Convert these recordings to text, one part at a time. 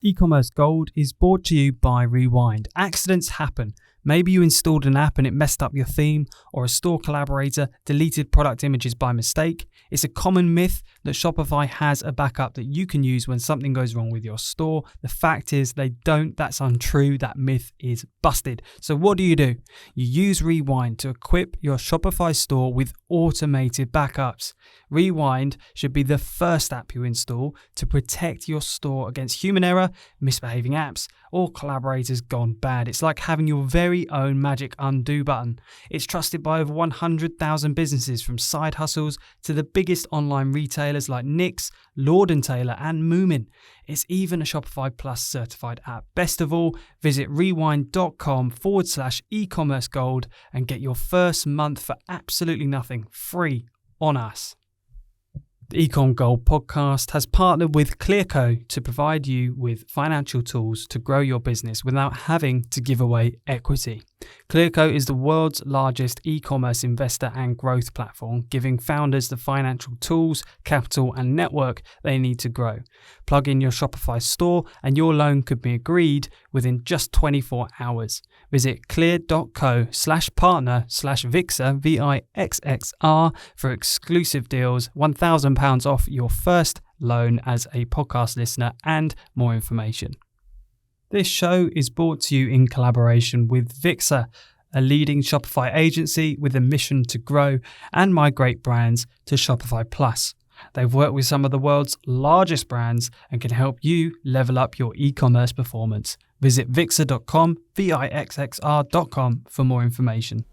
E-commerce Gold is brought to you by Rewind. Accidents happen. Maybe you installed an app and it messed up your theme, or a store collaborator deleted product images by mistake. It's a common myth that Shopify has a backup that you can use when something goes wrong with your store. The fact is they don't. That's untrue. That myth is busted. So what do? You use Rewind to equip your Shopify store with automated backups. Rewind should be the first app you install to protect your store against human error, misbehaving apps, or collaborators gone bad. It's like having your very own magic undo button. It's trusted by over 100,000 businesses, from side hustles to the biggest online retailers like Nix, Lord & Taylor, and Moomin. It's even a Shopify Plus certified app. Best of all, visit rewind.com/ecommerce gold and get your first month for absolutely nothing, free on us. The Ecom Gold podcast has partnered with Clearco to provide you with financial tools to grow your business without having to give away equity. Clearco is the world's largest e-commerce investor and growth platform, giving founders the financial tools, capital, and network they need to grow. Plug in your Shopify store and your loan could be agreed within just 24 hours. Visit clear.co/partner/Vixxr, VIXXR, for exclusive deals, £1,000 off your first loan as a podcast listener, and more information. This show is brought to you in collaboration with Vixxr, a leading Shopify agency with a mission to grow and migrate brands to Shopify Plus. They've worked with some of the world's largest brands and can help you level up your e-commerce performance. Visit Vixxr.com, VIXXR.com for more information.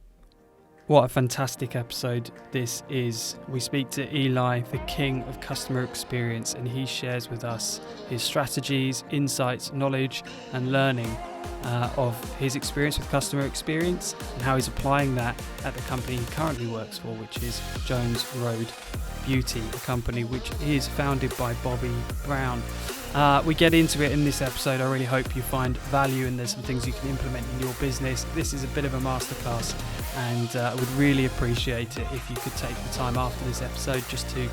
What a fantastic episode this is. We speak to Eli, the king of customer experience, and he shares with us his strategies, insights, knowledge, and learning of his experience with customer experience and how he's applying that at the company he currently works for, which is Jones Road Beauty, a company which is founded by Bobby Brown. We get into it in this episode. I really hope you find value and there's some things you can implement in your business. This is a bit of a masterclass, and I would really appreciate it if you could take the time after this episode just to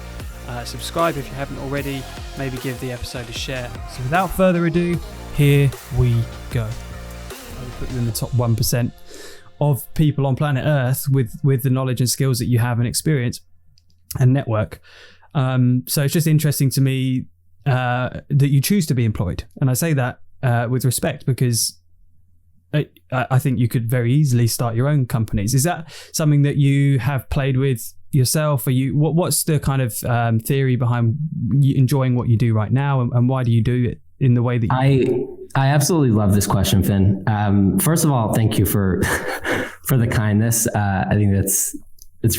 subscribe if you haven't already, maybe give the episode a share. So without further ado, here we go. I'll put you in the top 1% of people on planet Earth with the knowledge and skills that you have and experience and network. So it's just interesting to me that you choose to be employed. And I say that with respect, because I think you could very easily start your own companies. Is that something that you have played with yourself? What's the kind of theory behind you enjoying what you do right now, and why do you do it in the way that you I absolutely love this question, Finn. First of all, thank you for the kindness. I think it's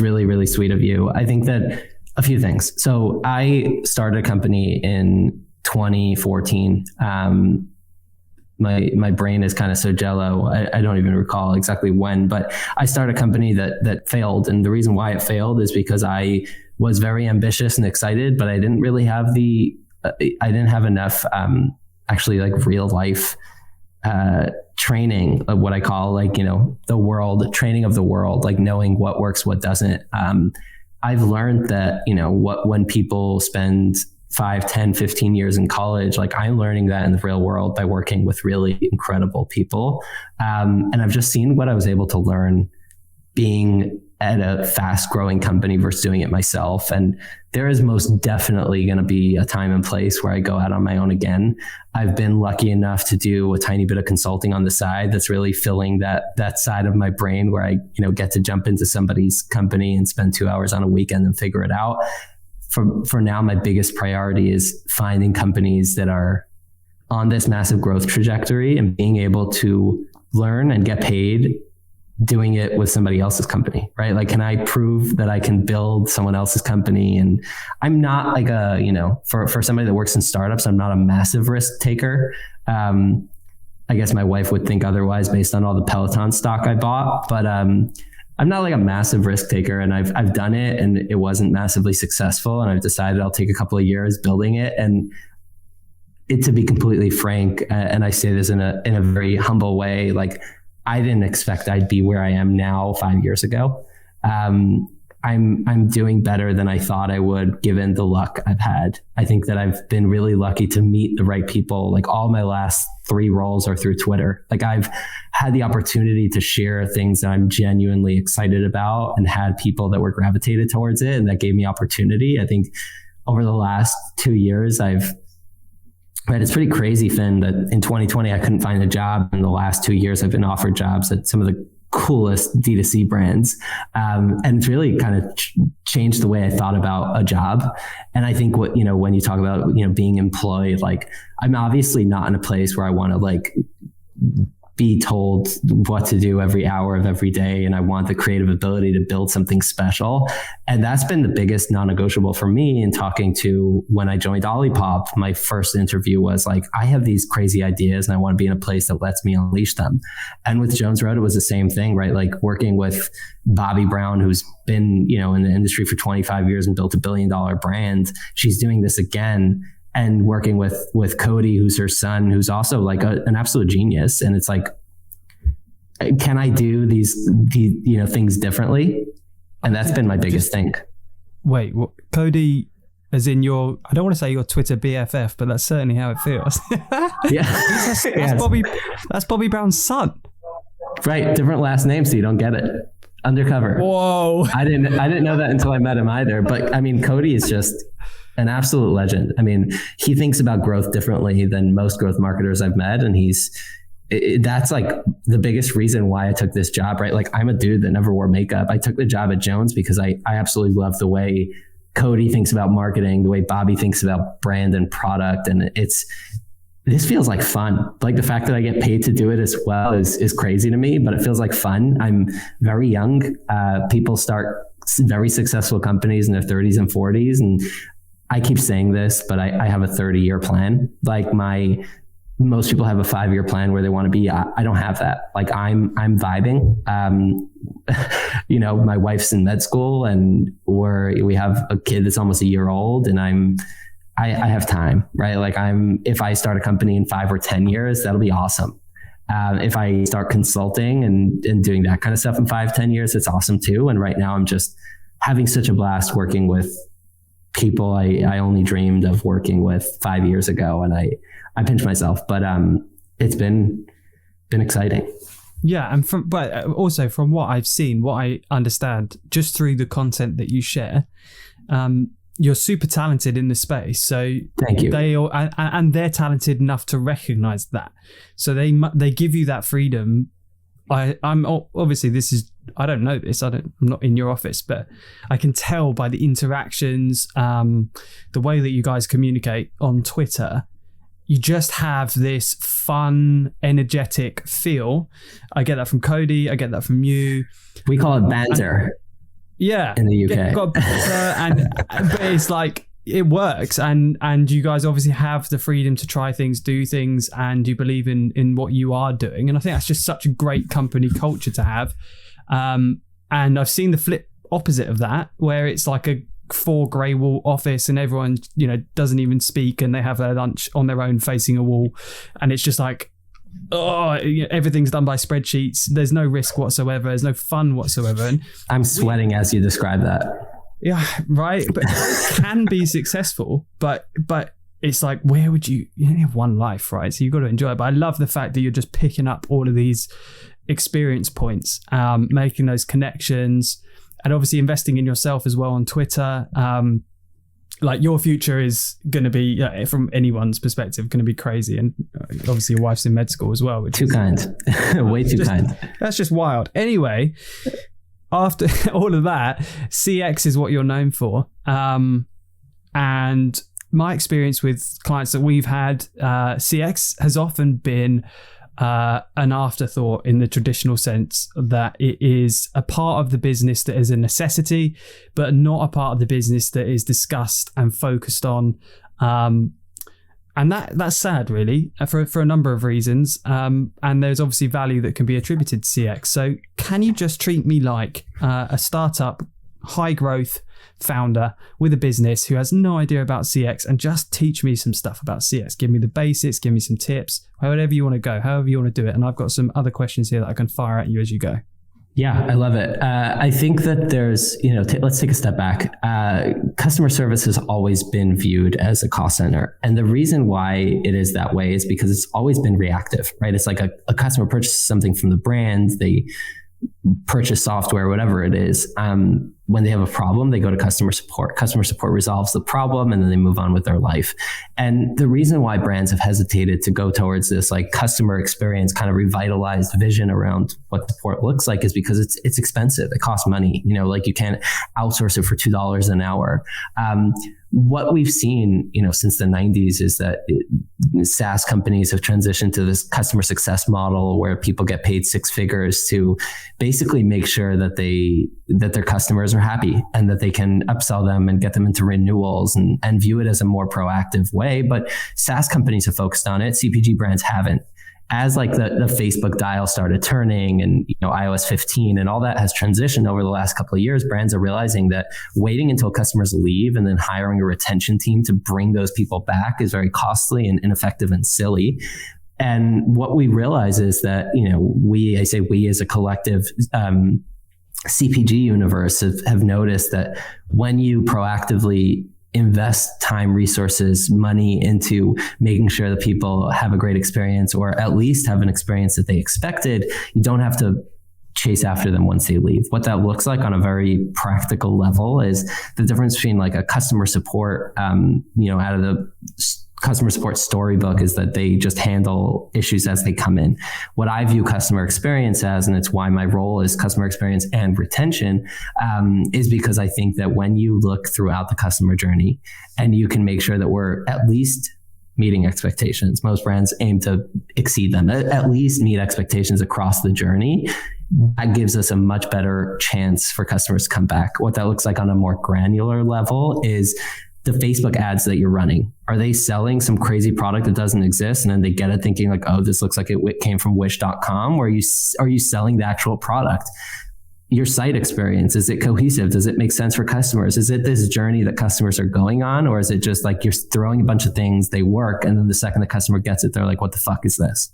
really, really sweet of you. I think that a few things. So I started a company in 2014. My brain is kind of so jello. I don't even recall exactly when, but I started a company that failed. And the reason why it failed is because I was very ambitious and excited, but I didn't really have enough, actually, like real life, training of what I call, like, the world training of the world, like knowing what works, what doesn't. I've learned that, when people spend 5, 10, 15 years in college, like I'm learning that in the real world by working with really incredible people. And I've just seen what I was able to learn being at a fast growing company versus doing it myself. And there is most definitely going to be a time and place where I go out on my own again. I've been lucky enough to do a tiny bit of consulting on the side that's really filling that side of my brain where I, get to jump into somebody's company and spend 2 hours on a weekend and figure it out. For now, my biggest priority is finding companies that are on this massive growth trajectory and being able to learn and get paid doing it with somebody else's company, right? Like, can I prove that I can build someone else's company? And I'm not like for somebody that works in startups, I'm not a massive risk taker. I guess my wife would think otherwise based on all the Peloton stock I bought, but I'm not like a massive risk taker, and I've done it and it wasn't massively successful. And I've decided I'll take a couple of years building it. And to be completely frank, and I say this in a very humble way, like, I didn't expect I'd be where I am now 5 years ago. I'm doing better than I thought I would, given the luck I've had. I think that I've been really lucky to meet the right people. Like all my last 3 roles are through Twitter. Like I've had the opportunity to share things that I'm genuinely excited about and had people that were gravitated towards it. And that gave me opportunity. I think over the last 2 years, it's pretty crazy, Finn, that in 2020, I couldn't find a job. In the last 2 years, I've been offered jobs at some of the coolest D2C brands. And it's really kind of changed the way I thought about a job. And I think when you talk about, being employed, like I'm obviously not in a place where I want to like be told what to do every hour of every day. And I want the creative ability to build something special. And that's been the biggest non-negotiable for me in talking to when I joined Olipop. My first interview was like, I have these crazy ideas and I want to be in a place that lets me unleash them. And with Jones Road, it was the same thing, right? Like working with Bobby Brown, who's been, in the industry for 25 years and built $1 billion brand. She's doing this again. And working with Cody, who's her son, who's also like an absolute genius. And it's like, can I do these things differently? And that's been my biggest thing. Wait, what, Cody, as in I don't want to say your Twitter BFF, but that's certainly how it feels. Yeah. That's Bobby Brown's son. Right. Different last name, so you don't get it. Undercover. Whoa. I didn't know that until I met him either. But I mean, Cody is just an absolute legend. I mean, he thinks about growth differently than most growth marketers I've met. And that's like the biggest reason why I took this job, right? Like I'm a dude that never wore makeup. I took the job at Jones because I absolutely love the way Cody thinks about marketing, the way Bobby thinks about brand and product. And this feels like fun. Like the fact that I get paid to do it as well is crazy to me, but it feels like fun. I'm very young. People start very successful companies in their 30s and 40s. And I keep saying this, but I have a 30-year plan. Like most people have a 5-year plan where they want to be. I don't have that. Like I'm vibing. My wife's in med school and we have a kid that's almost a year old, and I have time, right? Like if I start a company in 5 or 10 years, that'll be awesome. If I start consulting and doing that kind of stuff in 5-10 years, it's awesome too. And right now I'm just having such a blast working with people I only dreamed of working with 5 years ago. And I pinch myself, but it's been exciting. Yeah. But also from what I've seen, what I understand just through the content that you share, you're super talented in the space. So thank you. And they're talented enough to recognize that. So they give you that freedom. I'm obviously I don't know this. I'm not in your office, but I can tell by the interactions, the way that you guys communicate on Twitter, you just have this fun, energetic feel. I get that from Cody. I get that from you. We call it banter. Yeah. In the UK. Got banter but it's like, it works. And you guys obviously have the freedom to try things, do things, and you believe in what you are doing. And I think that's just such a great company culture to have. And I've seen the flip opposite of that, where it's like a 4 grey wall office and everyone, doesn't even speak and they have their lunch on their own facing a wall. And it's just like, everything's done by spreadsheets. There's no risk whatsoever. There's no fun whatsoever. And I'm sweating as you describe that. Yeah, right. But it can be successful, but it's like, where would you only have one life, right? So you've got to enjoy it. But I love the fact that you're just picking up all of these experience points, making those connections, and obviously investing in yourself as well on Twitter. Like your future is going to be, from anyone's perspective, going to be crazy. And obviously your wife's in med school as well. Which too kind. Way too kind. That's just wild. Anyway, after all of that, CX is what you're known for. And my experience with clients that we've had, CX has often been an afterthought in the traditional sense, that it is a part of the business that is a necessity, but not a part of the business that is discussed and focused on. And that's sad, really, for a number of reasons. And there's obviously value that can be attributed to CX. So can you just treat me like a startup, high growth founder with a business who has no idea about CX, and just teach me some stuff about CX? Give me the basics, give me some tips, whatever you want to go, however you want to do it. And I've got some other questions here that I can fire at you as you go. Yeah, I love it. I think that there's, let's take a step back. Customer service has always been viewed as a cost center. And the reason why it is that way is because it's always been reactive, right? It's like a customer purchases something from the brand, they purchase software, whatever it is. When they have a problem, they go to customer support. Customer support resolves the problem and then they move on with their life. And the reason why brands have hesitated to go towards this like customer experience kind of revitalized vision around what support looks like is because it's expensive. It costs money. Like you can't outsource it for $2 an hour. What we've seen, since the 90s is that SaaS companies have transitioned to this customer success model where people get paid six figures to basically make sure that their customers are happy and that they can upsell them and get them into renewals and view it as a more proactive way. But SaaS companies have focused on it. CPG brands haven't. As like the Facebook dial started turning and iOS 15 and all that has transitioned over the last couple of years, brands are realizing that waiting until customers leave and then hiring a retention team to bring those people back is very costly and ineffective and silly. And what we realize is that, we as a collective CPG universe have noticed that when you proactively invest time, resources, money into making sure that people have a great experience or at least have an experience that they expected, you don't have to chase after them once they leave. What that looks like on a very practical level is the difference between like a customer support, out of the customer support storybook is that they just handle issues as they come in. What I view customer experience as, and it's why my role is customer experience and retention, is because I think that when you look throughout the customer journey and you can make sure that we're at least meeting expectations, most brands aim to exceed them, at least meet expectations across the journey. That gives us a much better chance for customers to come back. What that looks like on a more granular level is the Facebook ads that you're running. Are they selling some crazy product that doesn't exist? And then they get it thinking like, oh, this looks like it came from wish.com. Or are you selling the actual product? Your site experience, is it cohesive? Does it make sense for customers? Is it this journey that customers are going on? Or is it just like you're throwing a bunch of things, they work, and then the second the customer gets it, they're like, what the fuck is this?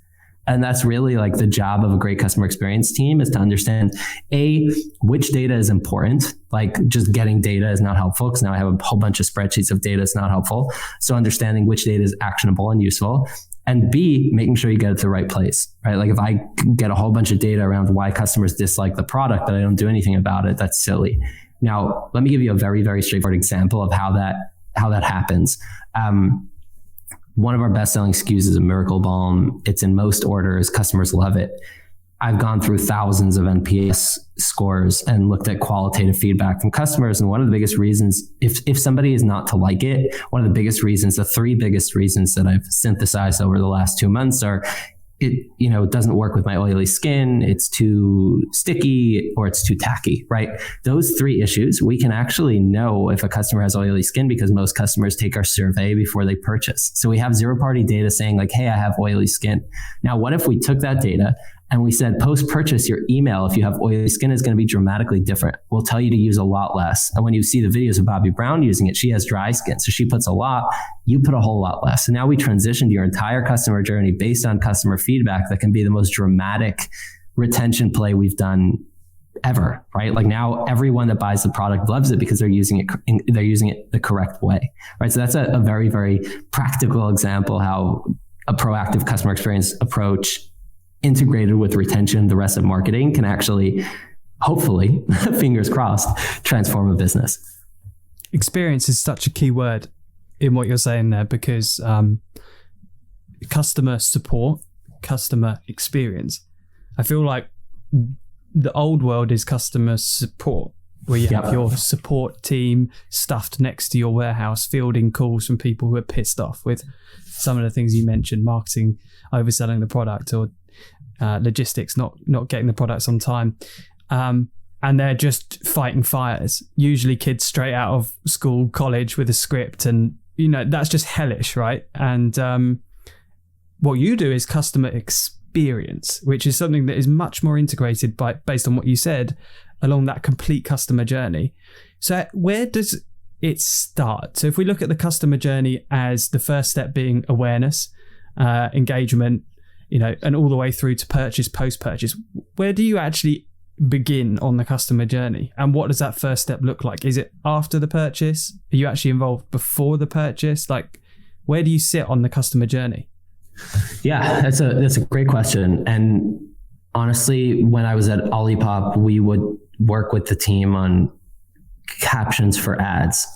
And that's really like the job of a great customer experience team, is to understand which data is important. Like just getting data is not helpful because now I have a whole bunch of spreadsheets of data. It's not helpful. So understanding which data is actionable and useful. And B, making sure you get it to the right place, right? Like if I get a whole bunch of data around why customers dislike the product, but I don't do anything about it, that's silly. Now, let me give you a very, very straightforward example of how that happens. One of our best-selling SKUs is a Miracle Balm. It's in most orders. Customers love it. I've gone through thousands of NPS scores and looked at qualitative feedback from customers. And one of the biggest reasons, if somebody is not to like it, one of the biggest reasons, the three biggest reasons that I've synthesized over the last 2 months are it doesn't work with my oily skin, it's too sticky, or it's too tacky, right? Those three issues, we can actually know if a customer has oily skin because most customers take our survey before they purchase. So we have zero-party data saying like, hey, I have oily skin. Now, what if we took that data and we said, post-purchase, your email, if you have oily skin, is going to be dramatically different. We'll tell you to use a lot less. And when you see the videos of Bobby Brown using it, she has dry skin. So she puts a lot, you put a whole lot less. And now we transitioned your entire customer journey based on customer feedback that can be the most dramatic retention play we've done ever, right? Like now everyone that buys the product loves it because they're using it the correct way, right? So that's a very, very practical example how a proactive customer experience approach integrated with retention, the rest of marketing can actually, hopefully, fingers crossed, transform a business. Experience is such a key word in what you're saying there, because customer support, customer experience. I feel like the old world is customer support, where you have your support team stuffed next to your warehouse, fielding calls from people who are pissed off with some of the things you mentioned, marketing, overselling the product, or logistics, not getting the products on time. And they're just fighting fires, usually kids straight out of school, college with a script. And, that's just hellish, right? And what you do is customer experience, which is something that is much more integrated based on what you said, along that complete customer journey. So where does it start? So if we look at the customer journey as the first step being awareness, engagement, and all the way through to purchase, post-purchase, where do you actually begin on the customer journey? And what does that first step look like? Is it after the purchase? Are you actually involved before the purchase? Like, where do you sit on the customer journey? Yeah, that's a great question. And honestly, when I was at Olipop, we would work with the team on captions for ads.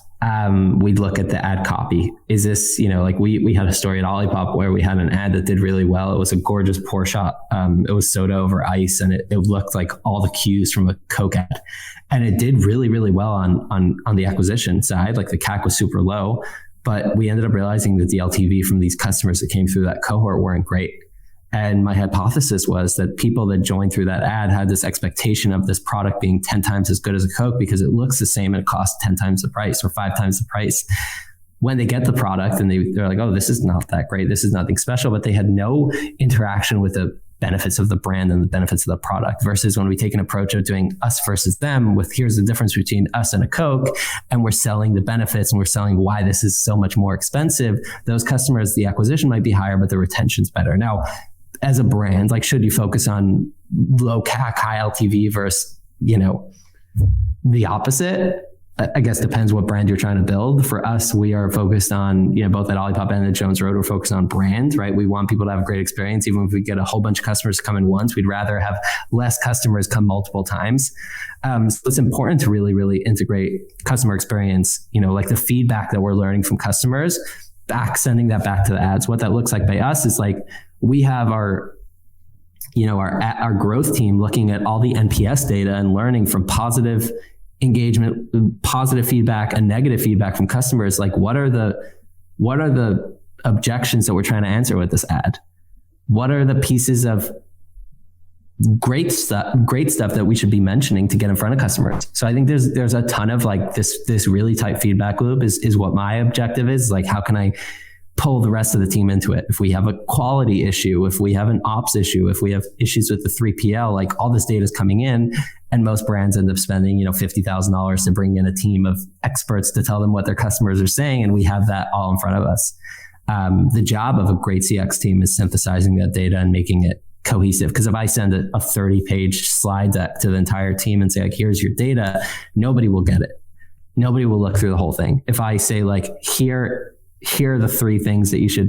We'd look at the ad copy. Is this, like we had a story at Olipop where we had an ad that did really well. It was a gorgeous pour shot. It was soda over ice, and it looked like all the cues from a Coke ad. And it did really, really well on the acquisition side. Like the CAC was super low, but we ended up realizing that the LTV from these customers that came through that cohort weren't great. And my hypothesis was that people that joined through that ad had this expectation of this product being 10 times as good as a Coke because it looks the same and it costs 10 times the price or 5 times the price. When they get the product and they're like, oh, this is not that great. This is nothing special, but they had no interaction with the benefits of the brand and the benefits of the product, versus when we take an approach of doing us versus them with here's the difference between us and a Coke, and we're selling the benefits and we're selling why this is so much more expensive. Those customers, the acquisition might be higher, but the retention's better. Now, as a brand, like, should you focus on low CAC, high LTV versus, the opposite? I guess depends what brand you're trying to build. For us, we are focused on, both at Olipop and at Jones Road, we're focused on brand, right? We want people to have a great experience. Even if we get a whole bunch of customers to come in once, we'd rather have less customers come multiple times. So it's important to really, really integrate customer experience, like the feedback that we're learning from customers, sending that back to the ads. What that looks like by us is like, we have our growth team looking at all the NPS data and learning from positive engagement, positive feedback, and negative feedback from customers. Like, what are the objections that we're trying to answer with this ad? What are the pieces of great stuff that we should be mentioning to get in front of customers? So I think there's a ton of like this really tight feedback loop is what my objective is. Like, how can I pull the rest of the team into it? If we have a quality issue, if we have an ops issue, if we have issues with the 3PL, like, all this data is coming in, and most brands end up spending, $50,000 to bring in a team of experts to tell them what their customers are saying. And we have that all in front of us. The job of a great CX team is synthesizing that data and making it cohesive. Because if I send a 30-page slide deck to the entire team and say, like, here's your data, nobody will get it. Nobody will look through the whole thing. If I say, like, here are the 3 things that you should,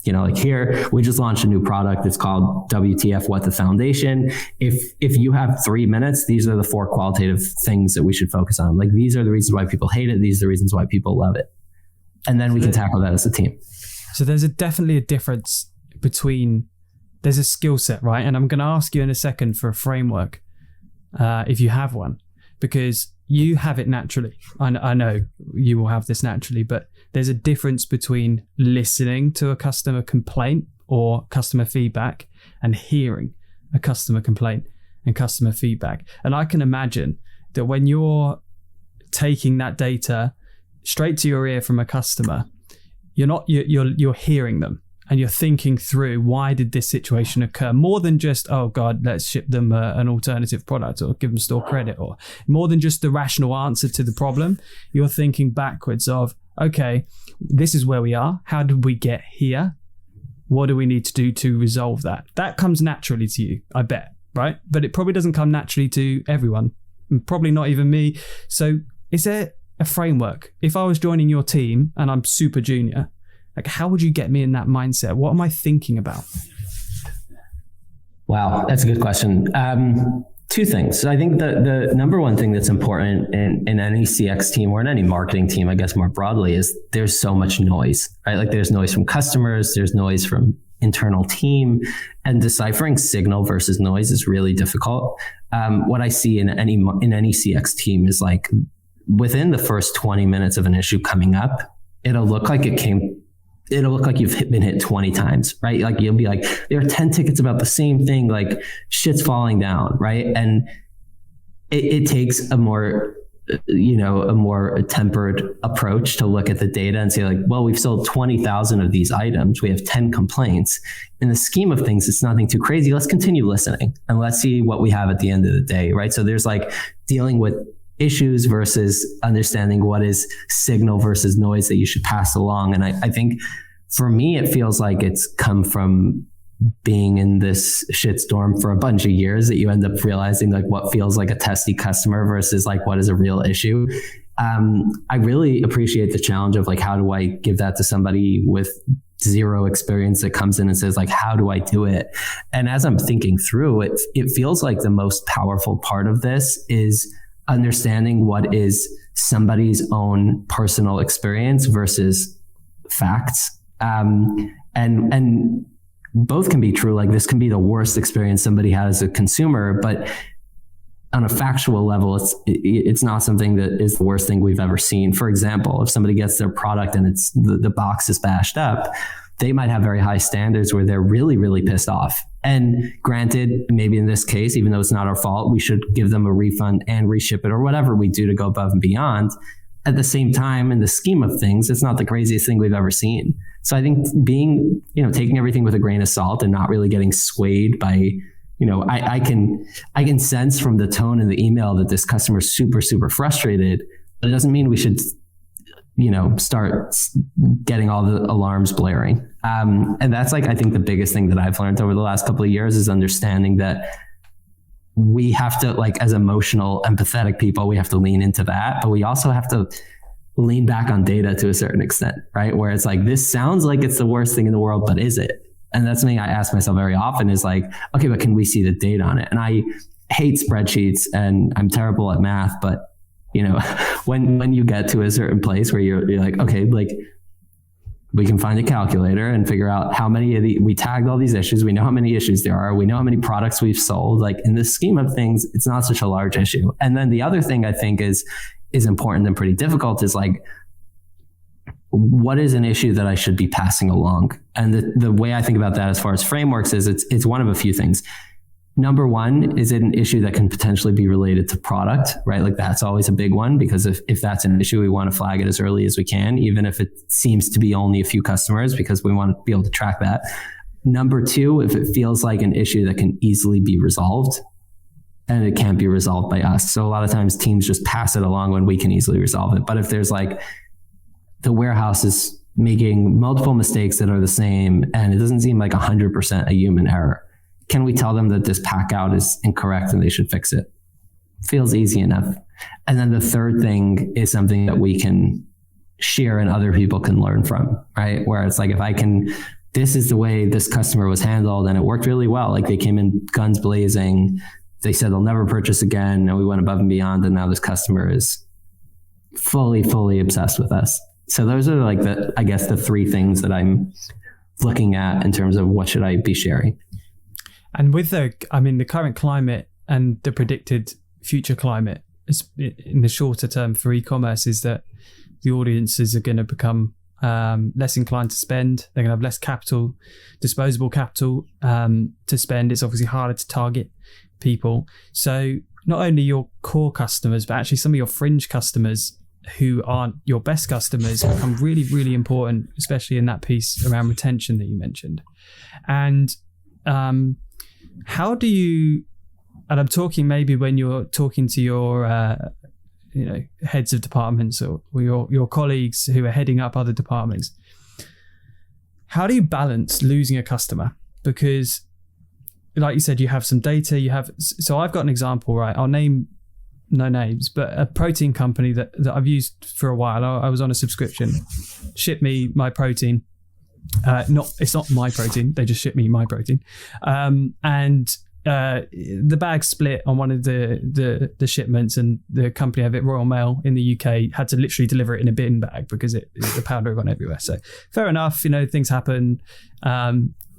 like, here, we just launched a new product. It's called WTF, What the Foundation. If you have 3 minutes, these are the 4 qualitative things that we should focus on. Like, these are the reasons why people hate it. These are the reasons why people love it. And then we can tackle that as a team. So there's definitely a difference between, there's a skill set, right? And I'm going to ask you in a second for a framework, if you have one, because you have it naturally. I know you will have this naturally, but there's a difference between listening to a customer complaint or customer feedback and hearing a customer complaint and customer feedback. And I can imagine that when you're taking that data straight to your ear from a customer, you're hearing them and you're thinking through, why did this situation occur? More than just, oh God, let's ship them an alternative product or give them store credit, or more than just the rational answer to the problem. You're thinking backwards of, okay, this is where we are. How did we get here? What do we need to do to resolve that? That comes naturally to you, I bet, right? But it probably doesn't come naturally to everyone, and probably not even me. So is there a framework? If I was joining your team and I'm super junior, like, how would you get me in that mindset? What am I thinking about? Wow, that's a good question. 2 things. So I think the number one thing that's important in any CX team or in any marketing team, I guess more broadly, is there's so much noise, right? Like, there's noise from customers, there's noise from internal team, and deciphering signal versus noise is really difficult. What I see in any CX team is, like, within the first 20 minutes of an issue coming up, it'll look like you've been hit 20 times, right? Like, you'll be like, there are 10 tickets about the same thing, like, shit's falling down, right? And it takes a more tempered approach to look at the data and say, like, well, we've sold 20,000 of these items. We have 10 complaints. In the scheme of things, it's nothing too crazy. Let's continue listening and let's see what we have at the end of the day, right? So there's, like, dealing with issues versus understanding what is signal versus noise that you should pass along. And I think for me, it feels like it's come from being in this shitstorm for a bunch of years that you end up realizing like what feels like a testy customer versus like what is a real issue. I really appreciate the challenge of like, how do I give that to somebody with zero experience that comes in and says like, how do I do it? And as I'm thinking through it, it feels like the most powerful part of this is understanding what is somebody's own personal experience versus facts. And both can be true. Like this can be the worst experience somebody had as a consumer, but on a factual level, it's not something that is the worst thing we've ever seen. For example, if somebody gets their product and it's the box is bashed up, they might have very high standards where they're really, really pissed off. And granted, maybe in this case, even though it's not our fault, we should give them a refund and reship it or whatever we do to go above and beyond. At the same time, in the scheme of things, it's not the craziest thing we've ever seen. So I think being, taking everything with a grain of salt and not really getting swayed by, I can sense from the tone in the email that this customer is super, super frustrated, but it doesn't mean we should, start getting all the alarms blaring. And that's like, I think the biggest thing that I've learned over the last couple of years is understanding that we have to, like, as emotional, empathetic people, we have to lean into that, but we also have to lean back on data to a certain extent, right? Where it's like, this sounds like it's the worst thing in the world, but is it? And that's something I ask myself very often is like, okay, but can we see the data on it? And I hate spreadsheets and I'm terrible at math, but when you get to a certain place where you're like, okay, like we can find a calculator and figure out how many of we tagged all these issues. We know how many issues there are. We know how many products we've sold. Like in the scheme of things, it's not such a large issue. And then the other thing I think is important and pretty difficult is like, what is an issue that I should be passing along? And the way I think about that as far as frameworks is it's one of a few things. Number one, is it an issue that can potentially be related to product, right? Like that's always a big one, because if that's an issue, we want to flag it as early as we can, even if it seems to be only a few customers, because we want to be able to track that. Number two, if it feels like an issue that can easily be resolved, and it can't be resolved by us. So a lot of times teams just pass it along when we can easily resolve it. But if there's like the warehouse is making multiple mistakes that are the same, and it doesn't seem like 100% a human error, can we tell them that this pack out is incorrect and they should fix it? Feels easy enough. And then the third thing is something that we can share and other people can learn from, right? Where it's like, this is the way this customer was handled and it worked really well. Like they came in guns blazing. They said they'll never purchase again. And we went above and beyond. And now this customer is fully obsessed with us. So those are like the three things that I'm looking at in terms of what should I be sharing. And with the current climate and the predicted future climate in the shorter term for e-commerce is that the audiences are going to become less inclined to spend. They're going to have less capital, disposable capital to spend. It's obviously harder to target people. So not only your core customers, but actually some of your fringe customers who aren't your best customers become really, really important, especially in that piece around retention that you mentioned. And how do you, and I'm talking maybe when you're talking to your heads of departments or your colleagues who are heading up other departments, how do you balance losing a customer? Because like you said, you have some data, so I've got an example, right? I'll name no names, but a protein company that I've used for a while. I was on a subscription, shipped me my protein. It's not my protein. They just shipped me my protein. And the bag split on one of the shipments, and the company of it, Royal Mail in the UK, had to literally deliver it in a bin bag because the powder had gone everywhere. So fair enough, things happen.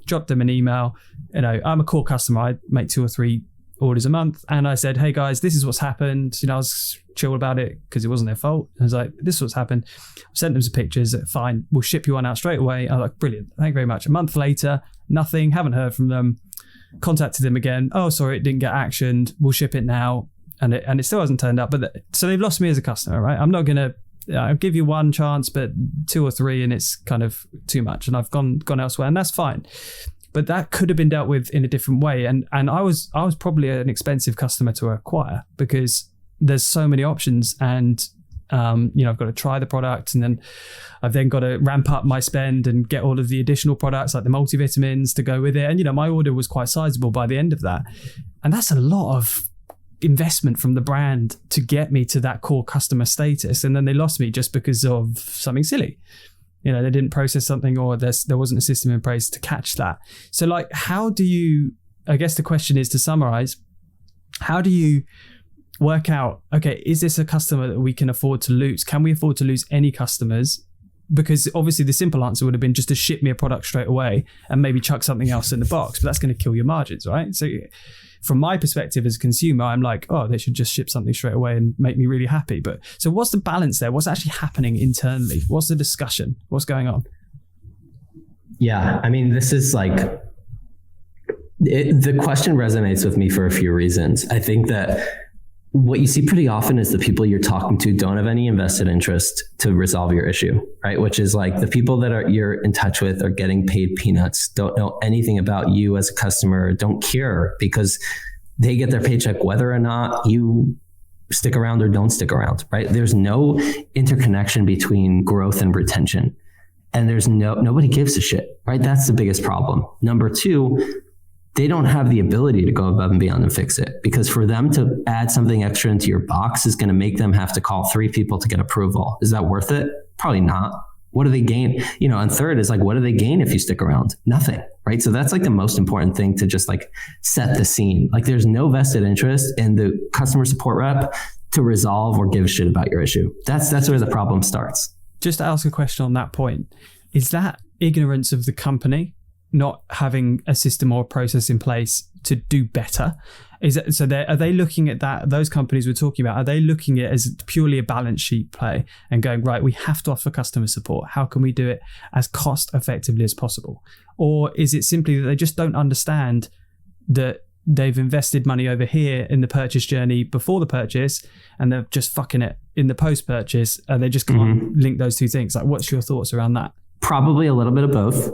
Dropped them an email. I'm a core customer. I make 2 or 3 orders a month, and I said, hey guys, this is what's happened. I was chill about it because it wasn't their fault. I was like, this is what's happened. I sent them some pictures. Fine, we'll ship you one out straight away. I was like, brilliant, thank you very much. A month later, nothing, haven't heard from them. Contacted them again. Oh, sorry, it didn't get actioned. We'll ship it now. And it still hasn't turned up. But so they've lost me as a customer, right? I'm not gonna I'll give you one chance, but 2 or 3 and it's kind of too much, and I've gone elsewhere, and that's fine. But that could have been dealt with in a different way. And I was probably an expensive customer to acquire because there's so many options, and I've got to try the product, and then I've then got to ramp up my spend and get all of the additional products like the multivitamins to go with it. And, my order was quite sizable by the end of that. And that's a lot of investment from the brand to get me to that core customer status. And then they lost me just because of something silly. They didn't process something, or there wasn't a system in place to catch that. So like, how do you, I guess the question is, to summarize, how do you work out, okay, is this a customer that we can afford to lose? Can we afford to lose any customers? Because obviously the simple answer would have been just to ship me a product straight away and maybe chuck something else in the box, but that's going to kill your margins, right? So from my perspective as a consumer, I'm like, oh, they should just ship something straight away and make me really happy. But so what's the balance there? What's actually happening internally? What's the discussion? What's going on? Yeah, I mean, this is like, the question resonates with me for a few reasons. I think that what you see pretty often is the people you're talking to don't have any invested interest to resolve your issue, right? Which is like, the people that you're in touch with are getting paid peanuts, don't know anything about you as a customer, don't care, because they get their paycheck whether or not you stick around or don't stick around, right? There's no interconnection between growth and retention. And there's nobody gives a shit, right? That's the biggest problem. Number two, they don't have the ability to go above and beyond and fix it, because for them to add something extra into your box is going to make them have to call 3 people to get approval. Is that worth it? Probably not. What do they gain? And third is like, what do they gain if you stick around? Nothing, right? So that's like the most important thing to just like set the scene. Like, there's no vested interest in the customer support rep to resolve or give a shit about your issue. That's where the problem starts. Just to ask a question on that point, is that ignorance of the company not having a system or process in place to do better? Are they looking at that, those companies we're talking about, are they looking at it as purely a balance sheet play and going, right, we have to offer customer support. How can we do it as cost effectively as possible? Or is it simply that they just don't understand that they've invested money over here in the purchase journey before the purchase, and they're just fucking it in the post-purchase, and they just can't link those two things? Like, what's your thoughts around that? Probably a little bit of both.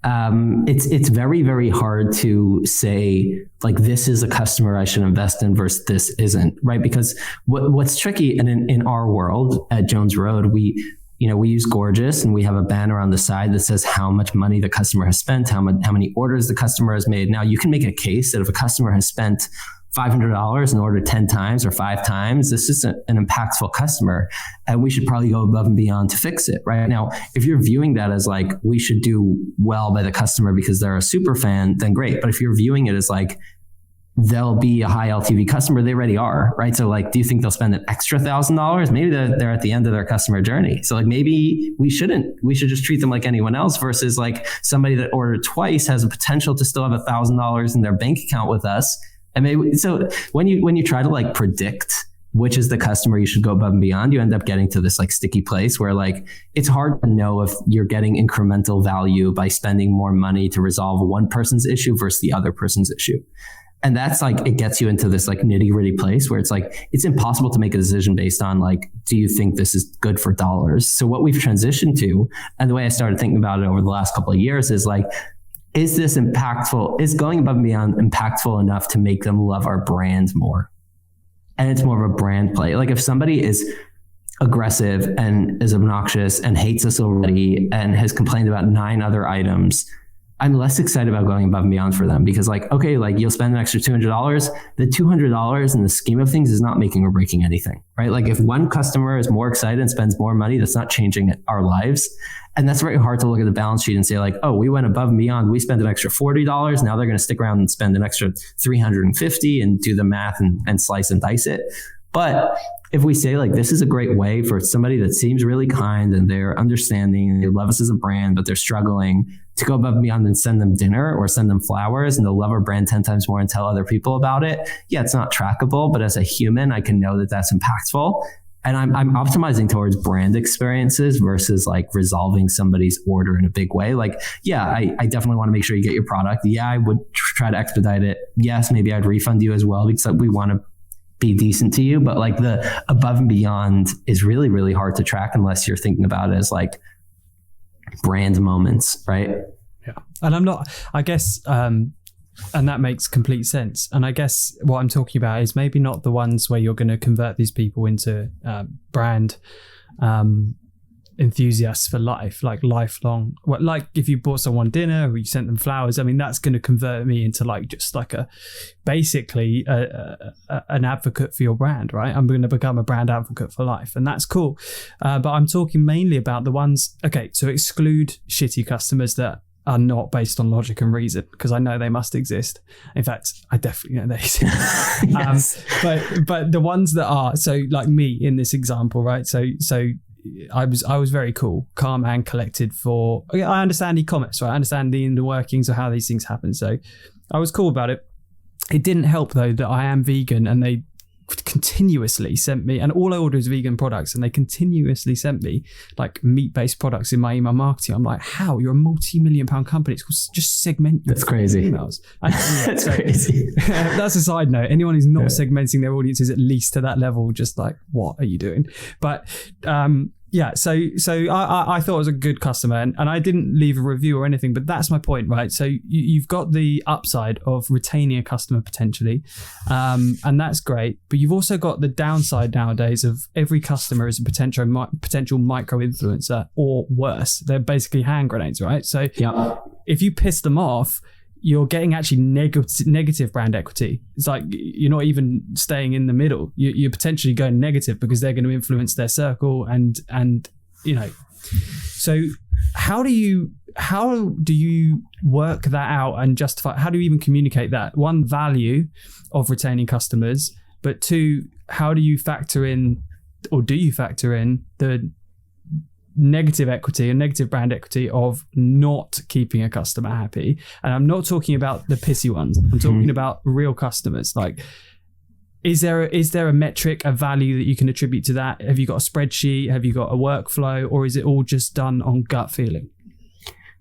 It's very, very hard to say like, this is a customer I should invest in versus this isn't, right? Because what's tricky, and in our world at Jones Road, we use Gorgeous, and we have a banner on the side that says how much money the customer has spent, how many orders the customer has made. Now, you can make a case that if a customer has spent $500 and ordered 10 times or 5 times, this is an impactful customer, and we should probably go above and beyond to fix it, right? Now, if you're viewing that as like, we should do well by the customer because they're a super fan, then great. But if you're viewing it as like, they'll be a high LTV customer, they already are, right? So like, do you think they'll spend an extra $1,000? Maybe they're at the end of their customer journey. So like, maybe we should just treat them like anyone else, versus like somebody that ordered twice has a potential to still have $1,000 in their bank account with us. And maybe, so when you try to like predict which is the customer you should go above and beyond, you end up getting to this like sticky place where like, it's hard to know if you're getting incremental value by spending more money to resolve one person's issue versus the other person's issue. And that's like, it gets you into this like nitty gritty place where it's like, it's impossible to make a decision based on like, do you think this is good for dollars? So what we've transitioned to, and the way I started thinking about it over the last couple of years, is like, is this impactful? Is going above and beyond impactful enough to make them love our brand more? And it's more of a brand play. Like, if somebody is aggressive and is obnoxious and hates us already and has complained about 9 other items, I'm less excited about going above and beyond for them, because like, okay, like you'll spend an extra $200. The $200 in the scheme of things is not making or breaking anything, right? Like, if one customer is more excited and spends more money, that's not changing our lives. And that's very hard to look at the balance sheet and say like, oh, we went above and beyond. We spent an extra $40. Now they're going to stick around and spend an extra $350 and do the math and slice and dice it. But if we say like, this is a great way for somebody that seems really kind and they're understanding and they love us as a brand, but they're struggling, to go above and beyond and send them dinner or send them flowers, and they'll love our brand 10 times more and tell other people about it. Yeah, it's not trackable, but as a human, I can know that that's impactful. And I'm optimizing towards brand experiences versus like resolving somebody's order in a big way. Like, yeah, I definitely want to make sure you get your product. Yeah, I would try to expedite it. Yes, maybe I'd refund you as well, because we want to be decent to you. But like, the above and beyond is really, really hard to track unless you're thinking about it as like brand moments, right? Yeah. And I'm not, I guess, And that makes complete sense. And I guess what I'm talking about is maybe not the ones where you're going to convert these people into brand enthusiasts for life, like lifelong. Well, like if you bought someone dinner or you sent them flowers, I mean, that's going to convert me into like just like basically an advocate for your brand, right? I'm going to become a brand advocate for life, and that's cool. But I'm talking mainly about the ones, okay, so exclude shitty customers that are not based on logic and reason, because I know they must exist. In fact, I definitely know they exist. Yes. But the ones that are, so like me in this example, right? So I was very cool, calm and collected for, I understand e-commerce, right? I understand the inner workings of how these things happen. So I was cool about it. It didn't help though that I am vegan, and they continuously sent me, and all I order is vegan products, and they continuously sent me like meat-based products in my email marketing. I'm like, how? You're a multi-million-pound company. It's called, just segment your That's crazy. Emails. That's crazy. That's a side note. Anyone who's not segmenting their audiences at least to that level, just like, what are you doing? But yeah, so I thought it was a good customer, and I didn't leave a review or anything, but that's my point, right? So you've got the upside of retaining a customer potentially, and that's great, but you've also got the downside nowadays of every customer is a potential micro-influencer, or worse, they're basically hand grenades, right? So if you piss them off, you're getting actually negative brand equity. It's like you're not even staying in the middle. You're potentially going negative because they're going to influence their circle, and you know. So how do you work that out and justify? How do you even communicate that? One, value of retaining customers, but two, how do you factor in, or do you factor in the negative equity and negative brand equity of not keeping a customer happy? And I'm not talking about the pissy ones. I'm talking about real customers. Like, is there a metric, a value that you can attribute to that? Have you got a spreadsheet? Have you got a workflow? Or is it all just done on gut feeling?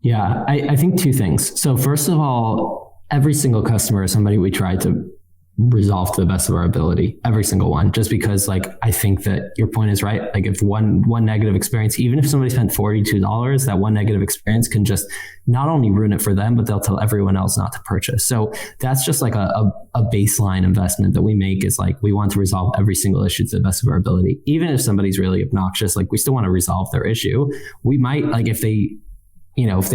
Yeah, I think two things. So first of all, every single customer is somebody we try to resolve to the best of our ability, every single one, just because like I think that your point is right. Like if one negative experience, even if somebody spent $42, that one negative experience can just not only ruin it for them, but they'll tell everyone else not to purchase. So that's just like a baseline investment that we make, is like we want to resolve every single issue to the best of our ability. Even if somebody's really obnoxious, like we still want to resolve their issue. We might, like if they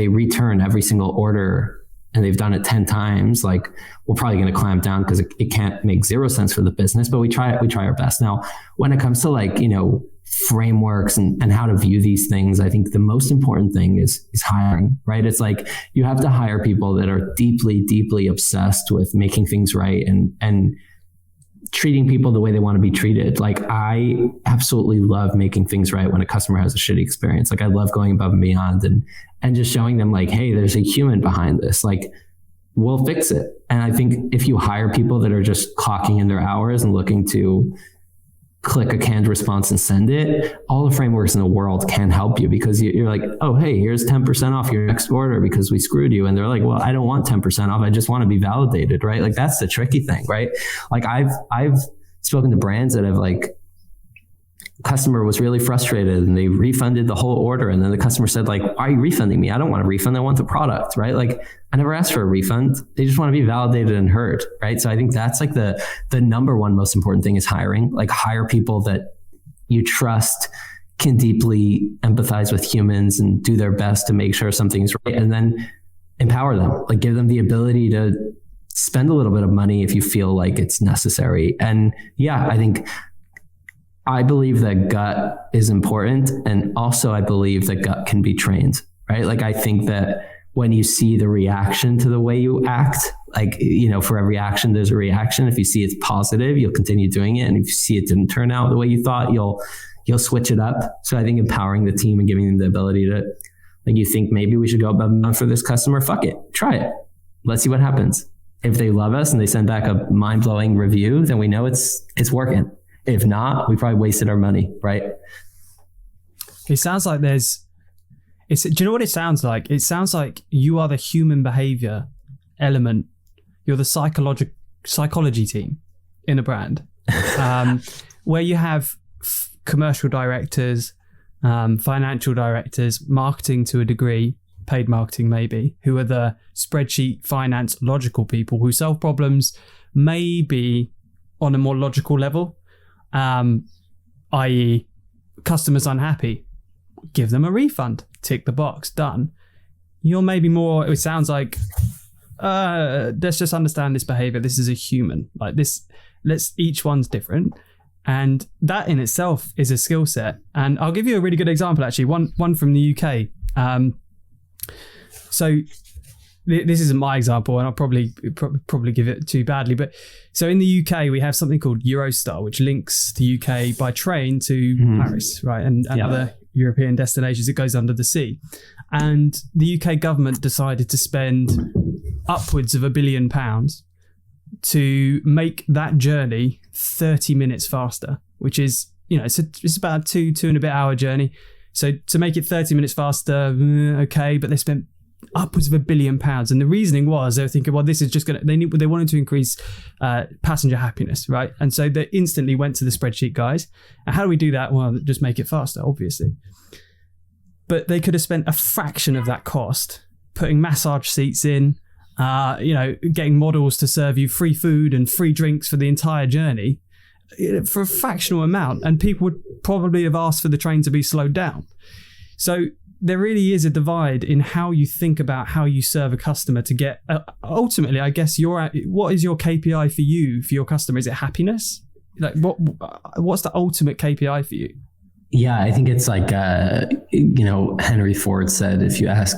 return every single order and they've done it 10 times, like we're probably going to clamp down because it can't make zero sense for the business, but we try our best. Now, when it comes to like, frameworks and how to view these things, I think the most important thing is hiring, right? It's like you have to hire people that are deeply, deeply obsessed with making things right and treating people the way they want to be treated. Like I absolutely love making things right when a customer has a shitty experience. Like I love going above and beyond and just showing them like, hey, there's a human behind this. Like we'll fix it. And I think if you hire people that are just clocking in their hours and looking to click a canned response and send it, all the frameworks in the world can help you, because you're like, oh, hey, here's 10% off your next order because we screwed you. And they're like, well, I don't want 10% off. I just want to be validated, right? Like that's the tricky thing, right? Like I've spoken to brands that have like, customer was really frustrated and they refunded the whole order. And then the customer said like, why are you refunding me? I don't want a refund. I want the product, right? Like I never asked for a refund. They just want to be validated and heard, right? So I think that's like the number one most important thing is hiring. Like hire people that you trust, can deeply empathize with humans and do their best to make sure something's right. And then empower them, like give them the ability to spend a little bit of money if you feel like it's necessary. And yeah, I believe that gut is important. And also I believe that gut can be trained, right? Like I think that when you see the reaction to the way you act, like, for every action, there's a reaction. If you see it's positive, you'll continue doing it. And if you see it didn't turn out the way you thought, you'll switch it up. So I think empowering the team and giving them the ability to, like, you think maybe we should go above and beyond for this customer, fuck it, try it. Let's see what happens. If they love us and they send back a mind-blowing review, then we know it's working. If not, we probably wasted our money, right? It sounds like do you know what it sounds like? It sounds like you are the human behavior element. You're the psychology team in a brand, where you have commercial directors, financial directors, marketing to a degree, paid marketing maybe, who are the spreadsheet, finance, logical people who solve problems maybe on a more logical level, i.e. customers unhappy, give them a refund, tick the box, done. You're maybe more, it sounds like, let's just understand this behavior. This is a human. Like this, each one's different. And that in itself is a skill set. And I'll give you a really good example, actually, one from the UK. So this isn't my example, and I'll probably give it too badly. But so in the UK, we have something called Eurostar, which links the UK by train to Paris, right? And other European destinations. It goes under the sea. And the UK government decided to spend upwards of £1 billion to make that journey 30 minutes faster, which is, it's about a two and a bit hour journey. So to make it 30 minutes faster, okay, but they spent upwards of £1 billion. And the reasoning was they were thinking, well, this is just they wanted to increase passenger happiness, right? And so they instantly went to the spreadsheet guys. And how do we do that? Well, just make it faster, obviously. But they could have spent a fraction of that cost putting massage seats in, getting models to serve you free food and free drinks for the entire journey for a fractional amount. And people would probably have asked for the train to be slowed down. So there really is a divide in how you think about how you serve a customer to get, ultimately, I guess, what is your KPI for you, for your customer? Is it happiness? Like what's the ultimate KPI for you? Yeah, I think it's like, Henry Ford said, if you ask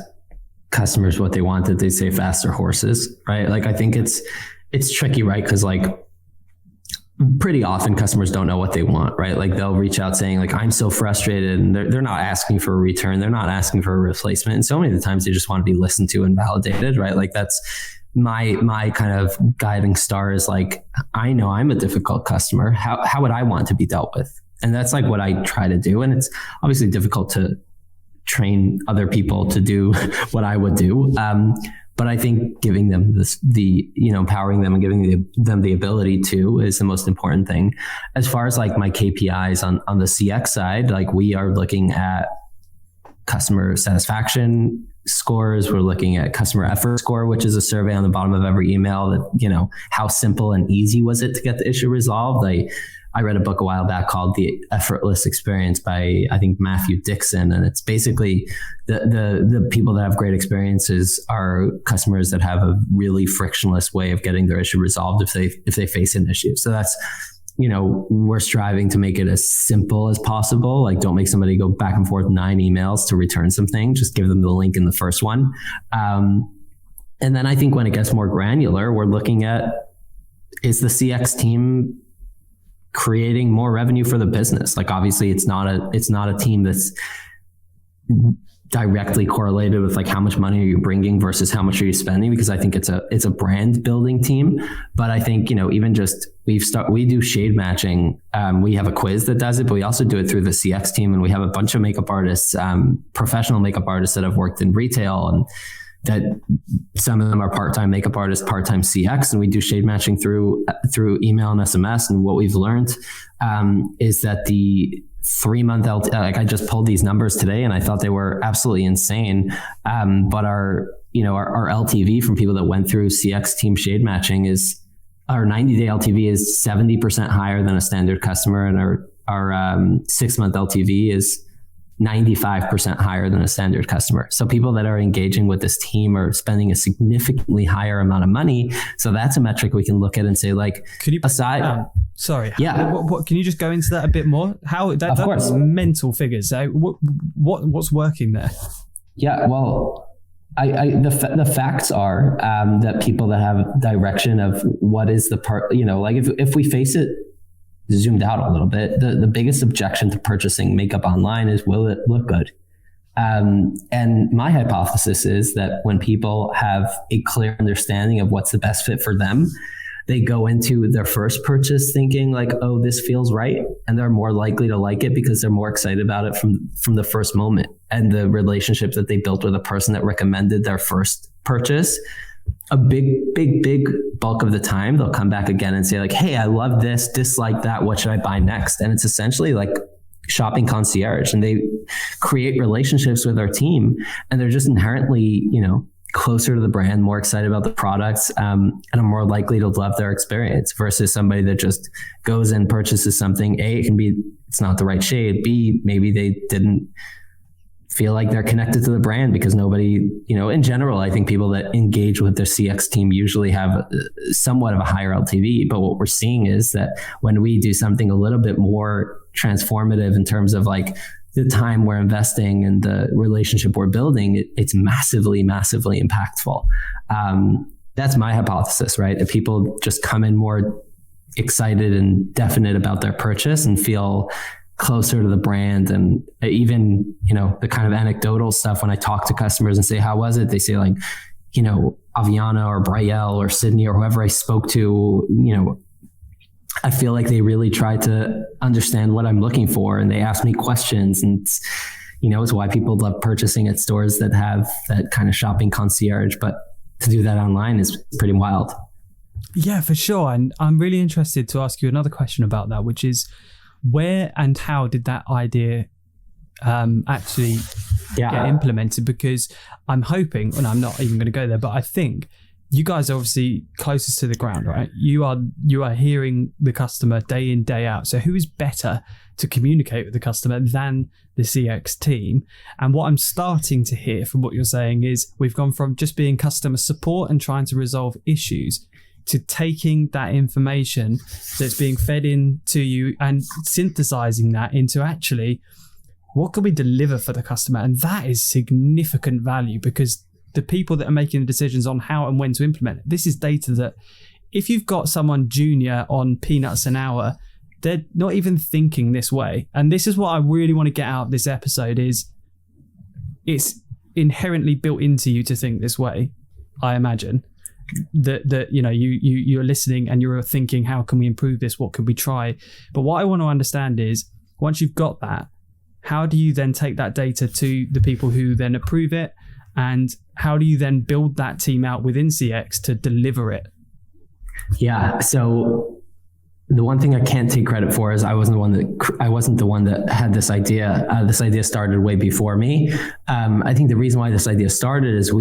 customers what they wanted, they say faster horses, right? Like, I think it's tricky, right? Because like pretty often customers don't know what they want, right? Like they'll reach out saying like, I'm so frustrated, and they're not asking for a return. They're not asking for a replacement. And so many of the times they just want to be listened to and validated, right? Like that's my kind of guiding star is like, I know I'm a difficult customer. How would I want to be dealt with? And that's like what I try to do. And it's obviously difficult to train other people to do what I would do. But I think giving them empowering them and giving them the ability to is the most important thing. As far as like my KPIs on the CX side, like we are looking at customer satisfaction scores. We're looking at customer effort score, which is a survey on the bottom of every email that, how simple and easy was it to get the issue resolved? I read a book a while back called The Effortless Experience by, I think, Matthew Dixon. And it's basically the people that have great experiences are customers that have a really frictionless way of getting their issue resolved if they face an issue. So that's, we're striving to make it as simple as possible. Like don't make somebody go back and forth 9 emails to return something. Just give them the link in the first one. And then I think when it gets more granular, we're looking at, is the CX team creating more revenue for the business? Like obviously it's not a team that's directly correlated with like how much money are you bringing versus how much are you spending, because I think it's a brand building team. But I think, even just we do shade matching. We have a quiz that does it, but we also do it through the CX team. And we have a bunch of makeup artists, professional makeup artists that have worked in retail, and that some of them are part-time makeup artists, part-time CX, and we do shade matching through email and SMS. And what we've learned is that the 3-month like I just pulled these numbers today and I thought they were absolutely insane. But our LTV from people that went through CX team shade matching is, our 90-day LTV is 70% higher than a standard customer, and our 6-month LTV is 95% higher than a standard customer. So people that are engaging with this team are spending a significantly higher amount of money. So that's a metric we can look at and say, like, could you aside, sorry. Yeah. What can you just go into that a bit more? How that, of course, mental figures. So what's working there? Yeah. Well, the facts are that people that have direction of what is the part, like if we face it zoomed out a little bit, the biggest objection to purchasing makeup online is, will it look good? And my hypothesis is that when people have a clear understanding of what's the best fit for them, they go into their first purchase thinking like, oh, this feels right. And they're more likely to like it because they're more excited about it from the first moment. And the relationship that they built with a person that recommended their first purchase, a big bulk of the time, they'll come back again and say like, hey, I love this, dislike that. What should I buy next? And it's essentially like shopping concierge, and they create relationships with our team, and they're just inherently, closer to the brand, more excited about the products, and are more likely to love their experience versus somebody that just goes and purchases something. A, it's not the right shade. B, maybe they didn't feel like they're connected to the brand because nobody, in general, I think people that engage with their CX team usually have somewhat of a higher LTV. But what we're seeing is that when we do something a little bit more transformative in terms of like the time we're investing and the relationship we're building, it's massively, massively impactful. That's my hypothesis, right? That people just come in more excited and definite about their purchase and feel closer to the brand. And even, the kind of anecdotal stuff when I talk to customers and say, how was it? They say like, Aviana or Brielle or Sydney or whoever I spoke to, I feel like they really try to understand what I'm looking for, and they ask me questions, and it's why people love purchasing at stores that have that kind of shopping concierge. But to do that online is pretty wild. Yeah, for sure. And I'm really interested to ask you another question about that, which is where and how did that idea actually get implemented? Because I'm hoping, and I'm not even going to go there, but I think you guys are obviously closest to the ground, right? You are hearing the customer day in, day out. So who is better to communicate with the customer than the CX team? And what I'm starting to hear from what you're saying is we've gone from just being customer support and trying to resolve issues to taking that information that's being fed into you and synthesizing that into actually what can we deliver for the customer? And that is significant value, because the people that are making the decisions on how and when to implement it, this is data that if you've got someone junior on peanuts an hour, they're not even thinking this way. And this is what I really want to get out of this episode is it's inherently built into you to think this way, I imagine. That you're listening and you're thinking, how can we improve this? What could we try? But what I want to understand is once you've got that, how do you then take that data to the people who then approve it? And how do you then build that team out within CX to deliver it? Yeah. So the one thing I can't take credit for is I wasn't the one that had this idea. This idea started way before me. I think the reason why this idea started is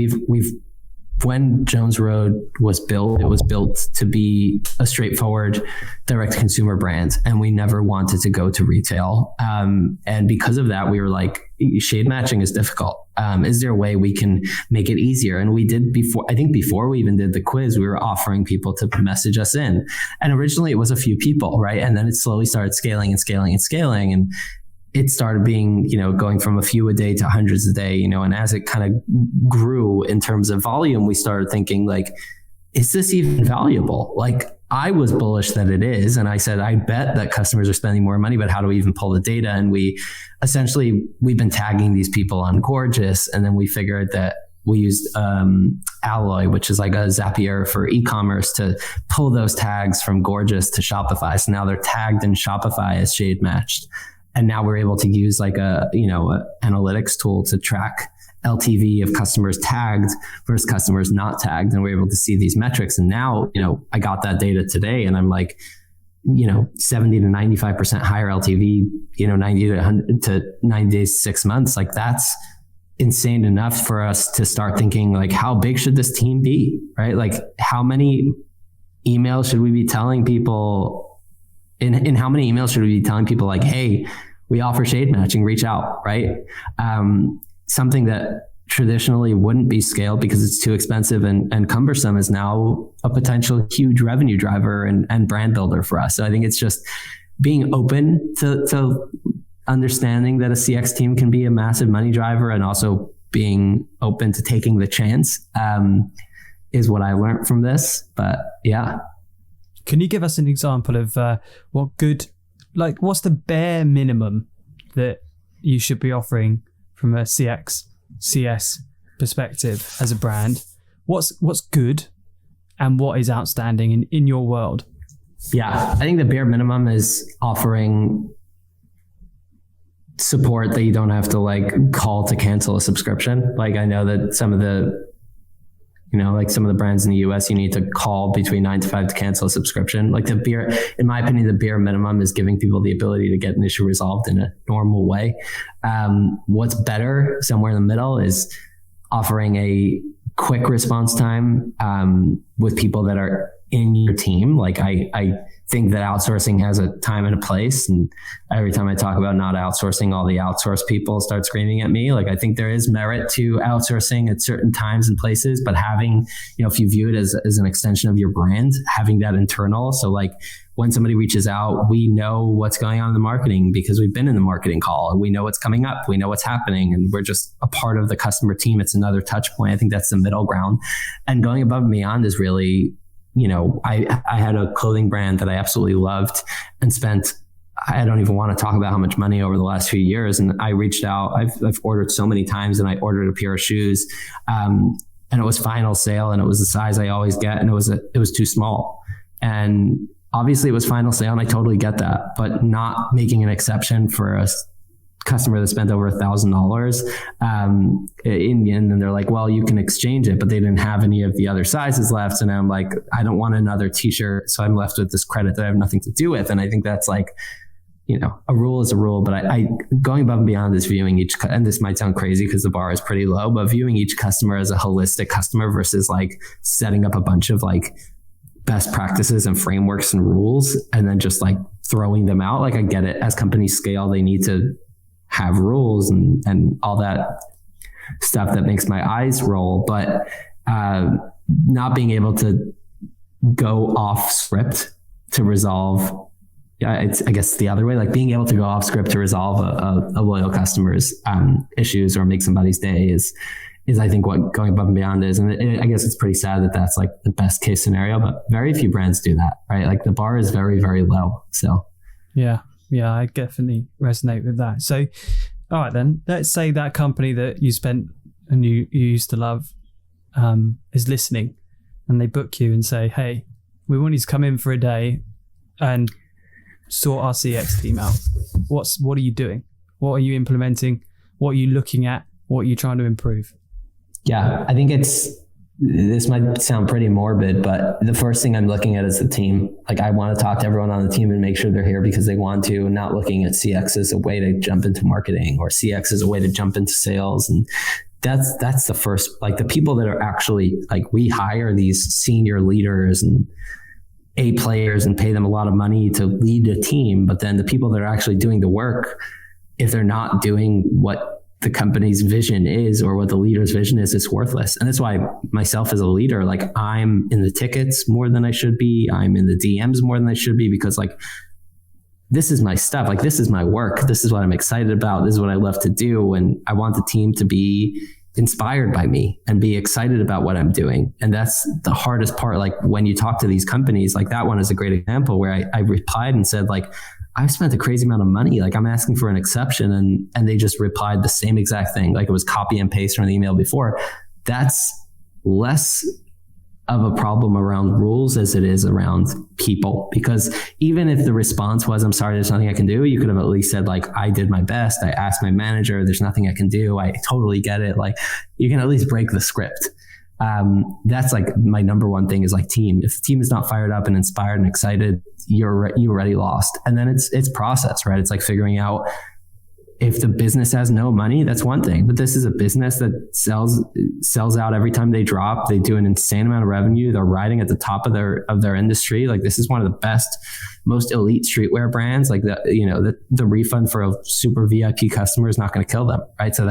when Jones Road was built, it was built to be a straightforward direct consumer brand, and we never wanted to go to retail. And because of that, we were like, shade matching is difficult. Is there a way we can make it easier? And we did before we even did the quiz, we were offering people to message us in. And originally it was a few people, right? And then it slowly started scaling and scaling and scaling. And it started being, going from a few a day to hundreds a day, and as it kind of grew in terms of volume, we started thinking like, is this even valuable? Like I was bullish that it is. And I said, I bet that customers are spending more money, but how do we even pull the data? And we've been tagging these people on Gorgeous. And then we figured that we used Alloy, which is like a Zapier for e-commerce, to pull those tags from Gorgeous to Shopify. So now they're tagged in Shopify as shade matched. And now we're able to use like a analytics tool to track LTV of customers tagged versus customers not tagged. And we're able to see these metrics. And now, I got that data today and I'm like, 70 to 95% higher LTV, 90 to 100 to 90 days, 6 months. Like that's insane enough for us to start thinking like, how big should this team be, right? Like how many emails should we be telling people in how many emails should we be telling people like, hey, we offer shade matching, reach out, right? Something that traditionally wouldn't be scaled because it's too expensive and cumbersome is now a potential huge revenue driver and brand builder for us. So I think it's just being open to understanding that a CX team can be a massive money driver, and also being open to taking the chance is what I learned from this. But yeah. Can you give us an example of what's the bare minimum that you should be offering from a CS perspective as a brand? What's good and what is outstanding in your world? Yeah, I think the bare minimum is offering support that you don't have to like call to cancel a subscription. Like I know that some of the like some of the brands in the US, you need to call between 9 to 5 to cancel a subscription. Like the bare, in my opinion, the bare minimum is giving people the ability to get an issue resolved in a normal way. What's better, somewhere in the middle, is offering a quick response time with people that are in your team. Like I think that outsourcing has a time and a place. And every time I talk about not outsourcing, all the outsourced people start screaming at me. Like I think there is merit to outsourcing at certain times and places, but having, if you view it as an extension of your brand, having that internal. So like when somebody reaches out, we know what's going on in the marketing because we've been in the marketing call and we know what's coming up. We know what's happening and we're just a part of the customer team. It's another touch point. I think that's the middle ground. And going above and beyond is really, I had a clothing brand that I absolutely loved and spent, I don't even want to talk about how much money over the last few years. And I reached out, I've ordered so many times, and I ordered a pair of shoes and it was final sale and it was the size I always get. And it was too small. And obviously it was final sale and I totally get that, but not making an exception for a customer that spent over $1,000 in the end. And they're like, well, you can exchange it, but they didn't have any of the other sizes left. And I'm like, I don't want another t-shirt. So I'm left with this credit that I have nothing to do with. And I think that's like, a rule is a rule, but I going above and beyond is viewing each, and this might sound crazy because the bar is pretty low, but viewing each customer as a holistic customer versus like setting up a bunch of like best practices and frameworks and rules and then just like throwing them out. Like I get it, as companies scale, they need to have rules and all that stuff that makes my eyes roll, but not being able to go off script to resolve, it's, I guess, the other way, like being able to go off script to resolve a loyal customer's issues or make somebody's day is I think what going above and beyond is. And I guess it's pretty sad that that's like the best case scenario, but very few brands do that, right? Like the bar is very, very low. So yeah, I definitely resonate with that. So, all right then, let's say that company that you spent and you used to love is listening, and they book you and say, hey, we want you to come in for a day and sort our CX team out. What are you doing? What are you implementing? What are you looking at? What are you trying to improve? Yeah, I think this might sound pretty morbid, but the first thing I'm looking at is the team. Like I want to talk to everyone on the team and make sure they're here because they want to, and not looking at CX as a way to jump into marketing or CX as a way to jump into sales. And that's the first, like the people that are actually like, we hire these senior leaders and A players and pay them a lot of money to lead a team. But then the people that are actually doing the work, if they're not doing what the company's vision is or what the leader's vision is, it's worthless. And that's why myself as a leader, like I'm in the tickets more than I should be. I'm in the DMs more than I should be because like, this is my stuff. Like this is my work. This is what I'm excited about. This is what I love to do. And I want the team to be inspired by me and be excited about what I'm doing. And that's the hardest part. Like when you talk to these companies, like that one is a great example where I replied and said like, I've spent a crazy amount of money. Like I'm asking for an exception and they just replied the same exact thing. Like it was copy and paste from the email before. That's less of a problem around rules as it is around people. Because even if the response was, I'm sorry, there's nothing I can do, you could have at least said like, I did my best. I asked my manager, there's nothing I can do. I totally get it. Like you can at least break the script. That's like my number one thing is like team. If the team is not fired up and inspired and excited, you already lost. And then it's process, right? It's like figuring out if the business has no money, that's one thing, but this is a business that sells out every time they drop. They do an insane amount of revenue. They're riding at the top of their industry. Like this is one of the best, most elite streetwear brands. Like the refund for a super VIP customer is not going to kill them, right? So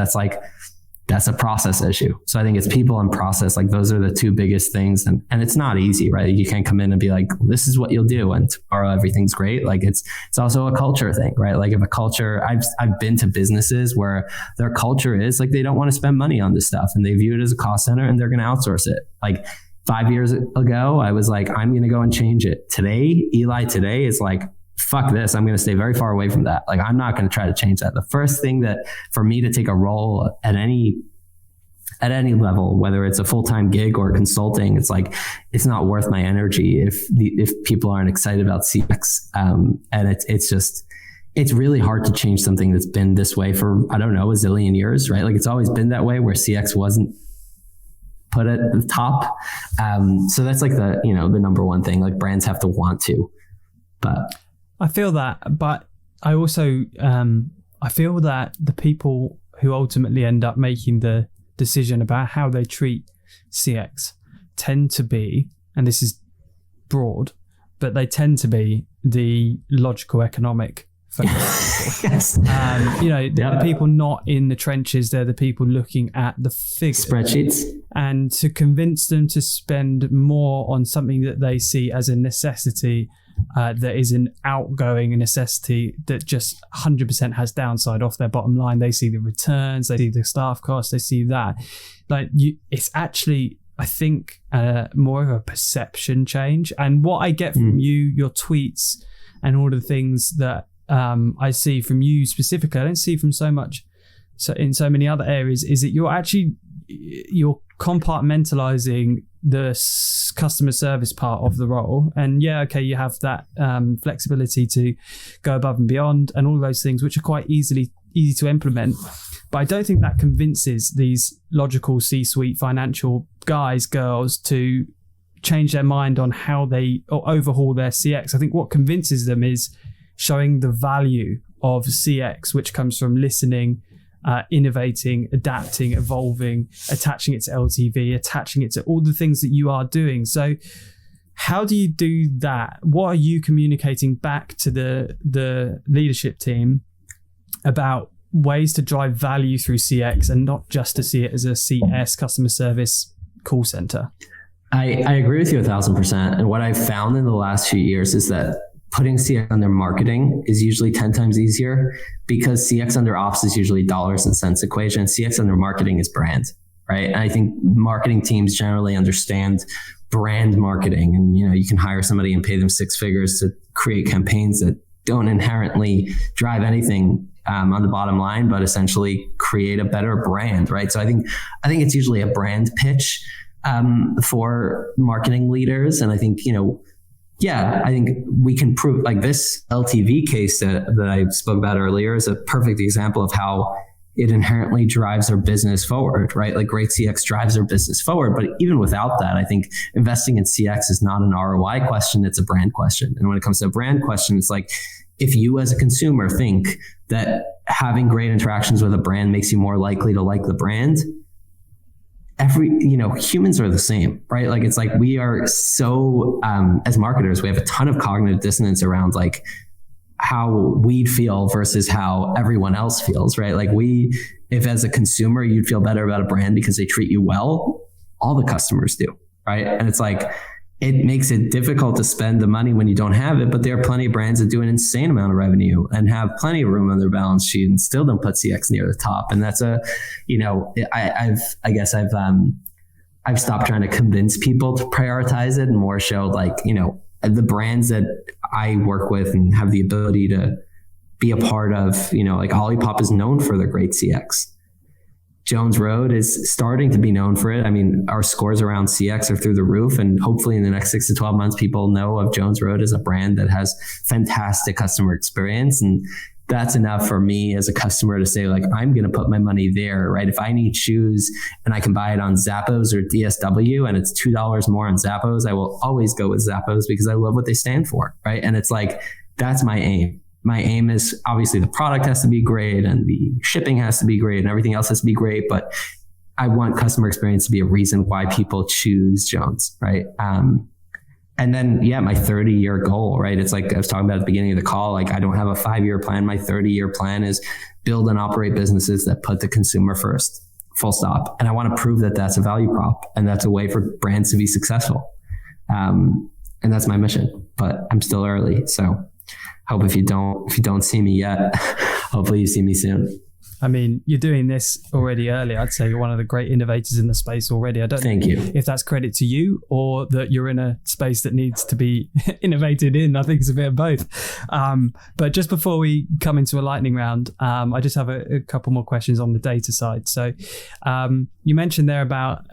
that's a process issue. So I think it's people and process. Like those are the two biggest things. And it's not easy, right? You can't come in and be like, this is what you'll do and tomorrow everything's great. Like it's also a culture thing, right? Like if a culture, I've been to businesses where their culture is like, they don't want to spend money on this stuff and they view it as a cost center and they're going to outsource it. Like 5 years ago, I was like, I'm going to go and change it. Today, Eli today is like, fuck this. I'm going to stay very far away from that. Like, I'm not going to try to change that. The first thing that for me to take a role at any level, whether it's a full-time gig or consulting, it's like, it's not worth my energy if people aren't excited about CX. And it's really hard to change something that's been this way for, I don't know, a zillion years, right? Like it's always been that way where CX wasn't put at the top. So that's like the number one thing, like brands have to want to. But I feel that, but I also I feel that the people who ultimately end up making the decision about how they treat CX tend to be, and this is broad, but they tend to be the logical economic yes. The people not in the trenches, they're the people looking at the figures, spreadsheets, and to convince them to spend more on something that they see as a necessity, that is an outgoing necessity that just 100% has downside off their bottom line. They see the returns, they see the staff costs, they see that. It's actually, I think, more of a perception change. And what I get from you, your tweets, and all the things that I see from you specifically, I don't see from so in so many other areas, is that you're compartmentalizing the customer service part of the role. And you have that flexibility to go above and beyond and all those things, which are quite easy to implement. But I don't think that convinces these logical C-suite financial guys, girls to change their mind on how they overhaul their CX. I think what convinces them is showing the value of CX, which comes from listening, innovating, adapting, evolving, attaching it to LTV, attaching it to all the things that you are doing. So how do you do that? What are you communicating back to the leadership team about ways to drive value through CX and not just to see it as a CS, customer service call center? I agree with you 1,000%. And what I've found in the last few years is that putting CX under marketing is usually 10 times easier, because CX under ops is usually dollars and cents equation. CX under marketing is brand, right? And I think marketing teams generally understand brand marketing, and you can hire somebody and pay them six figures to create campaigns that don't inherently drive anything on the bottom line, but essentially create a better brand, right? So I think it's usually a brand pitch for marketing leaders, and I think I think we can prove, like this LTV case that I spoke about earlier is a perfect example of how it inherently drives their business forward, right? Like great CX drives their business forward. But even without that, I think investing in CX is not an ROI question, it's a brand question. And when it comes to a brand question, it's like, if you as a consumer think that having great interactions with a brand makes you more likely to like the brand, humans are the same, right? Like, it's like we are so, as marketers, we have a ton of cognitive dissonance around like how we'd feel versus how everyone else feels, right? Like if as a consumer, you'd feel better about a brand because they treat you well, all the customers do, right? And it's like, it makes it difficult to spend the money when you don't have it, but there are plenty of brands that do an insane amount of revenue and have plenty of room on their balance sheet and still don't put CX near the top. And that's I've stopped trying to convince people to prioritize it and more show like, the brands that I work with and have the ability to be a part of, like Olipop is known for their great CX. Jones Road is starting to be known for it. I mean, our scores around CX are through the roof, and hopefully in the next 6 to 12 months, people know of Jones Road as a brand that has fantastic customer experience. And that's enough for me as a customer to say, like, I'm going to put my money there, right? If I need shoes and I can buy it on Zappos or DSW and it's $2 more on Zappos, I will always go with Zappos because I love what they stand for, right? And it's like, that's my aim. My aim is obviously the product has to be great and the shipping has to be great and everything else has to be great, but I want customer experience to be a reason why people choose Jones, right? And then, my 30-year goal, right? It's like I was talking about at the beginning of the call, like I don't have a 5-year plan. My 30-year plan is build and operate businesses that put the consumer first, full stop. And I want to prove that that's a value prop and that's a way for brands to be successful. And that's my mission, but I'm still early. So hope if you don't see me yet, hopefully you see me soon. I mean, you're doing this already early. I'd say you're one of the great innovators in the space already. I don't Thank you. If that's credit to you or that you're in a space that needs to be innovated in. I think it's a bit of both. But just before we come into a lightning round, I just have a couple more questions on the data side. So you mentioned there about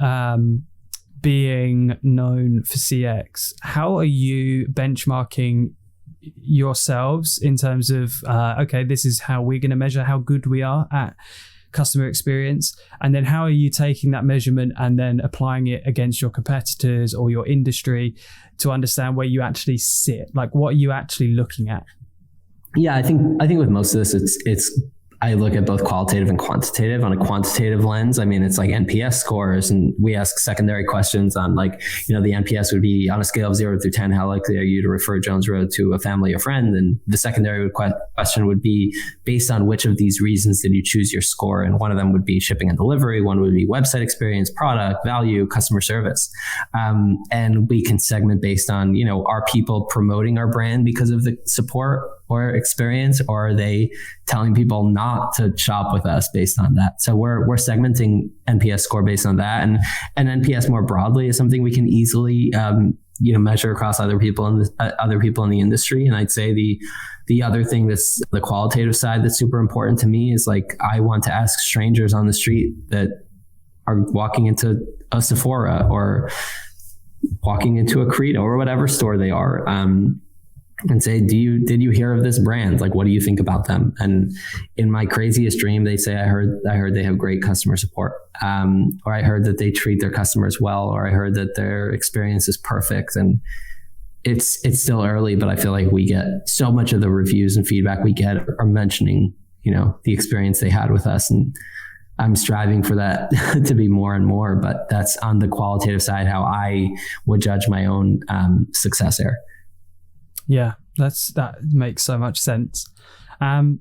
being known for CX. How are you benchmarking yourselves in terms of, okay, this is how we're going to measure how good we are at customer experience? And then how are you taking that measurement and then applying it against your competitors or your industry to understand where you actually sit? Like, what are you actually looking at? Yeah, I think with most of this, it's I look at both qualitative and quantitative. On a quantitative lens, I mean, it's like NPS scores, and we ask secondary questions on, like, the NPS would be on a scale of 0 through 10, how likely are you to refer Jones Road to a family or friend? And the secondary question would be based on which of these reasons did you choose your score? And one of them would be shipping and delivery. One would be website experience, product, value, customer service. And we can segment based on, are people promoting our brand because of the support or experience, or are they telling people not to shop with us based on that? So we're segmenting NPS score based on that, and NPS more broadly is something we can easily measure across other people in the industry. And I'd say the other thing that's the qualitative side that's super important to me is, like, I want to ask strangers on the street that are walking into a Sephora or walking into a Credo or whatever store they are, and say, did you hear of this brand? Like, what do you think about them? And in my craziest dream, they say, I heard they have great customer support, or I heard that they treat their customers well, or I heard that their experience is perfect. And it's still early, but I feel like we get so much of the reviews and feedback we get are mentioning, the experience they had with us. And I'm striving for that to be more and more, but that's on the qualitative side, how I would judge my own success there. Yeah, that makes so much sense.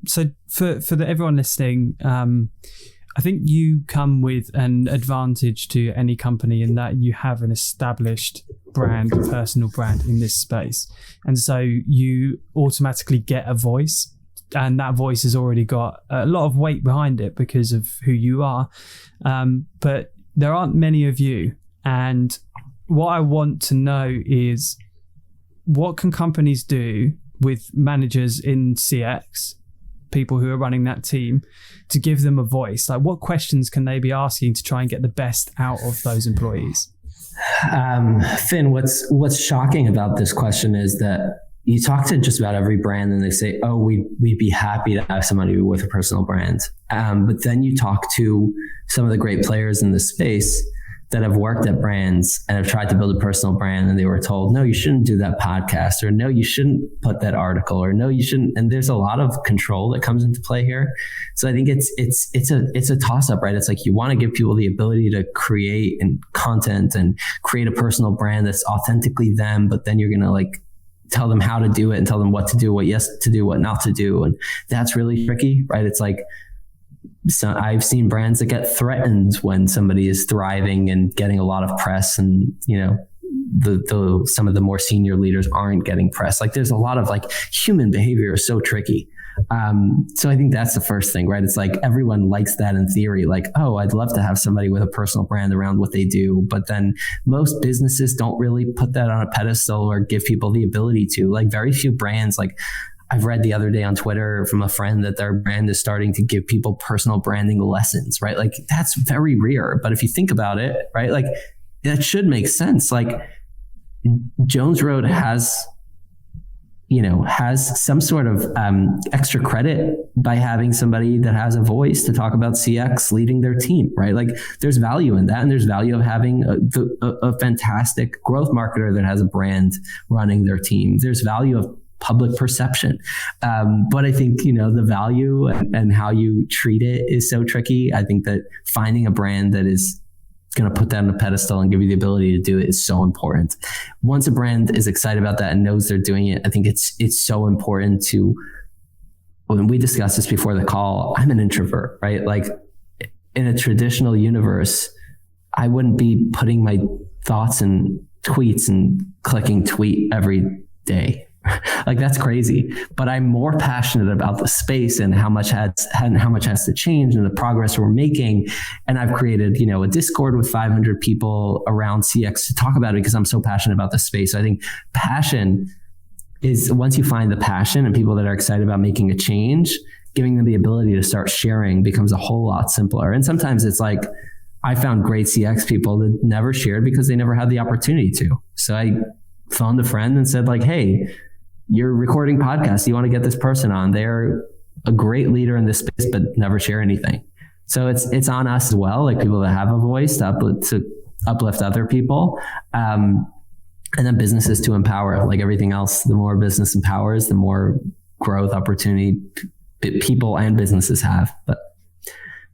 So for everyone listening, I think you come with an advantage to any company in that you have an established brand, personal brand in this space. And so you automatically get a voice, and that voice has already got a lot of weight behind it because of who you are. But there aren't many of you. And what I want to know is, what can companies do with managers in CX, people who are running that team, to give them a voice? Like, what questions can they be asking to try and get the best out of those employees? Finn, what's shocking about this question is that you talk to just about every brand and they say, oh, we'd be happy to have somebody with a personal brand. But then you talk to some of the great players in this space that have worked at brands and have tried to build a personal brand, and they were told, no, you shouldn't do that podcast, or no, you shouldn't put that article, or no, you shouldn't. And there's a lot of control that comes into play here. So I think it's a toss up, right? It's like, you want to give people the ability to create and content and create a personal brand that's authentically them, but then you're going to, like, tell them how to do it and tell them what to do, what yes to do, what not to do. And that's really tricky, right? It's like, so I've seen brands that get threatened when somebody is thriving and getting a lot of press, and some of the more senior leaders aren't getting press. Like, there's a lot of, like, human behavior is so tricky. So I think that's the first thing, right? It's like, everyone likes that in theory, like, oh, I'd love to have somebody with a personal brand around what they do. But then most businesses don't really put that on a pedestal or give people the ability to. Like, very few brands, like, I've read the other day on Twitter from a friend that their brand is starting to give people personal branding lessons, right? Like, that's very rare. But if you think about it, right, like, that should make sense. Like, Jones Road has some sort of extra credit by having somebody that has a voice to talk about CX leading their team, right? Like, there's value in that. And there's value of having a fantastic growth marketer that has a brand running their team. There's value of public perception. But I think, the value and how you treat it is so tricky. I think that finding a brand that is going to put that on a pedestal and give you the ability to do it is so important. Once a brand is excited about that and knows they're doing it, I think it's so important to, when we discussed this before the call, I'm an introvert, right? Like, in a traditional universe, I wouldn't be putting my thoughts in tweets and clicking tweet every day. Like, that's crazy. But I'm more passionate about the space and how much has to change and the progress we're making. And I've created, a Discord with 500 people around CX to talk about it because I'm so passionate about the space. So I think passion is, once you find the passion and people that are excited about making a change, giving them the ability to start sharing becomes a whole lot simpler. And sometimes it's like, I found great CX people that never shared because they never had the opportunity to. So I phoned a friend and said, like, hey, you're recording podcasts. You want to get this person on. They're a great leader in this space, but never share anything. So it's on us as well, like people that have a voice to uplift other people. And then businesses to empower, like everything else. The more business empowers, the more growth opportunity people and businesses have. But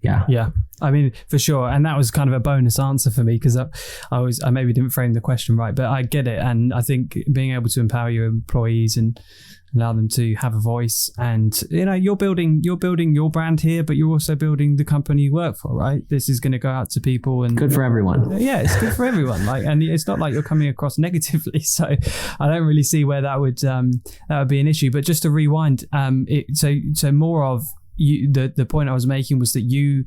yeah. I mean, for sure. And that was kind of a bonus answer for me, because I maybe didn't frame the question right, but I get it. And I think being able to empower your employees and allow them to have a voice, and you're building your brand here, but you're also building the company you work for, right? This is going to go out to people, and good for everyone. Yeah, it's good for everyone. And it's not like you're coming across negatively. So I don't really see where that would be an issue. But just to rewind, so more of you, the point I was making was that you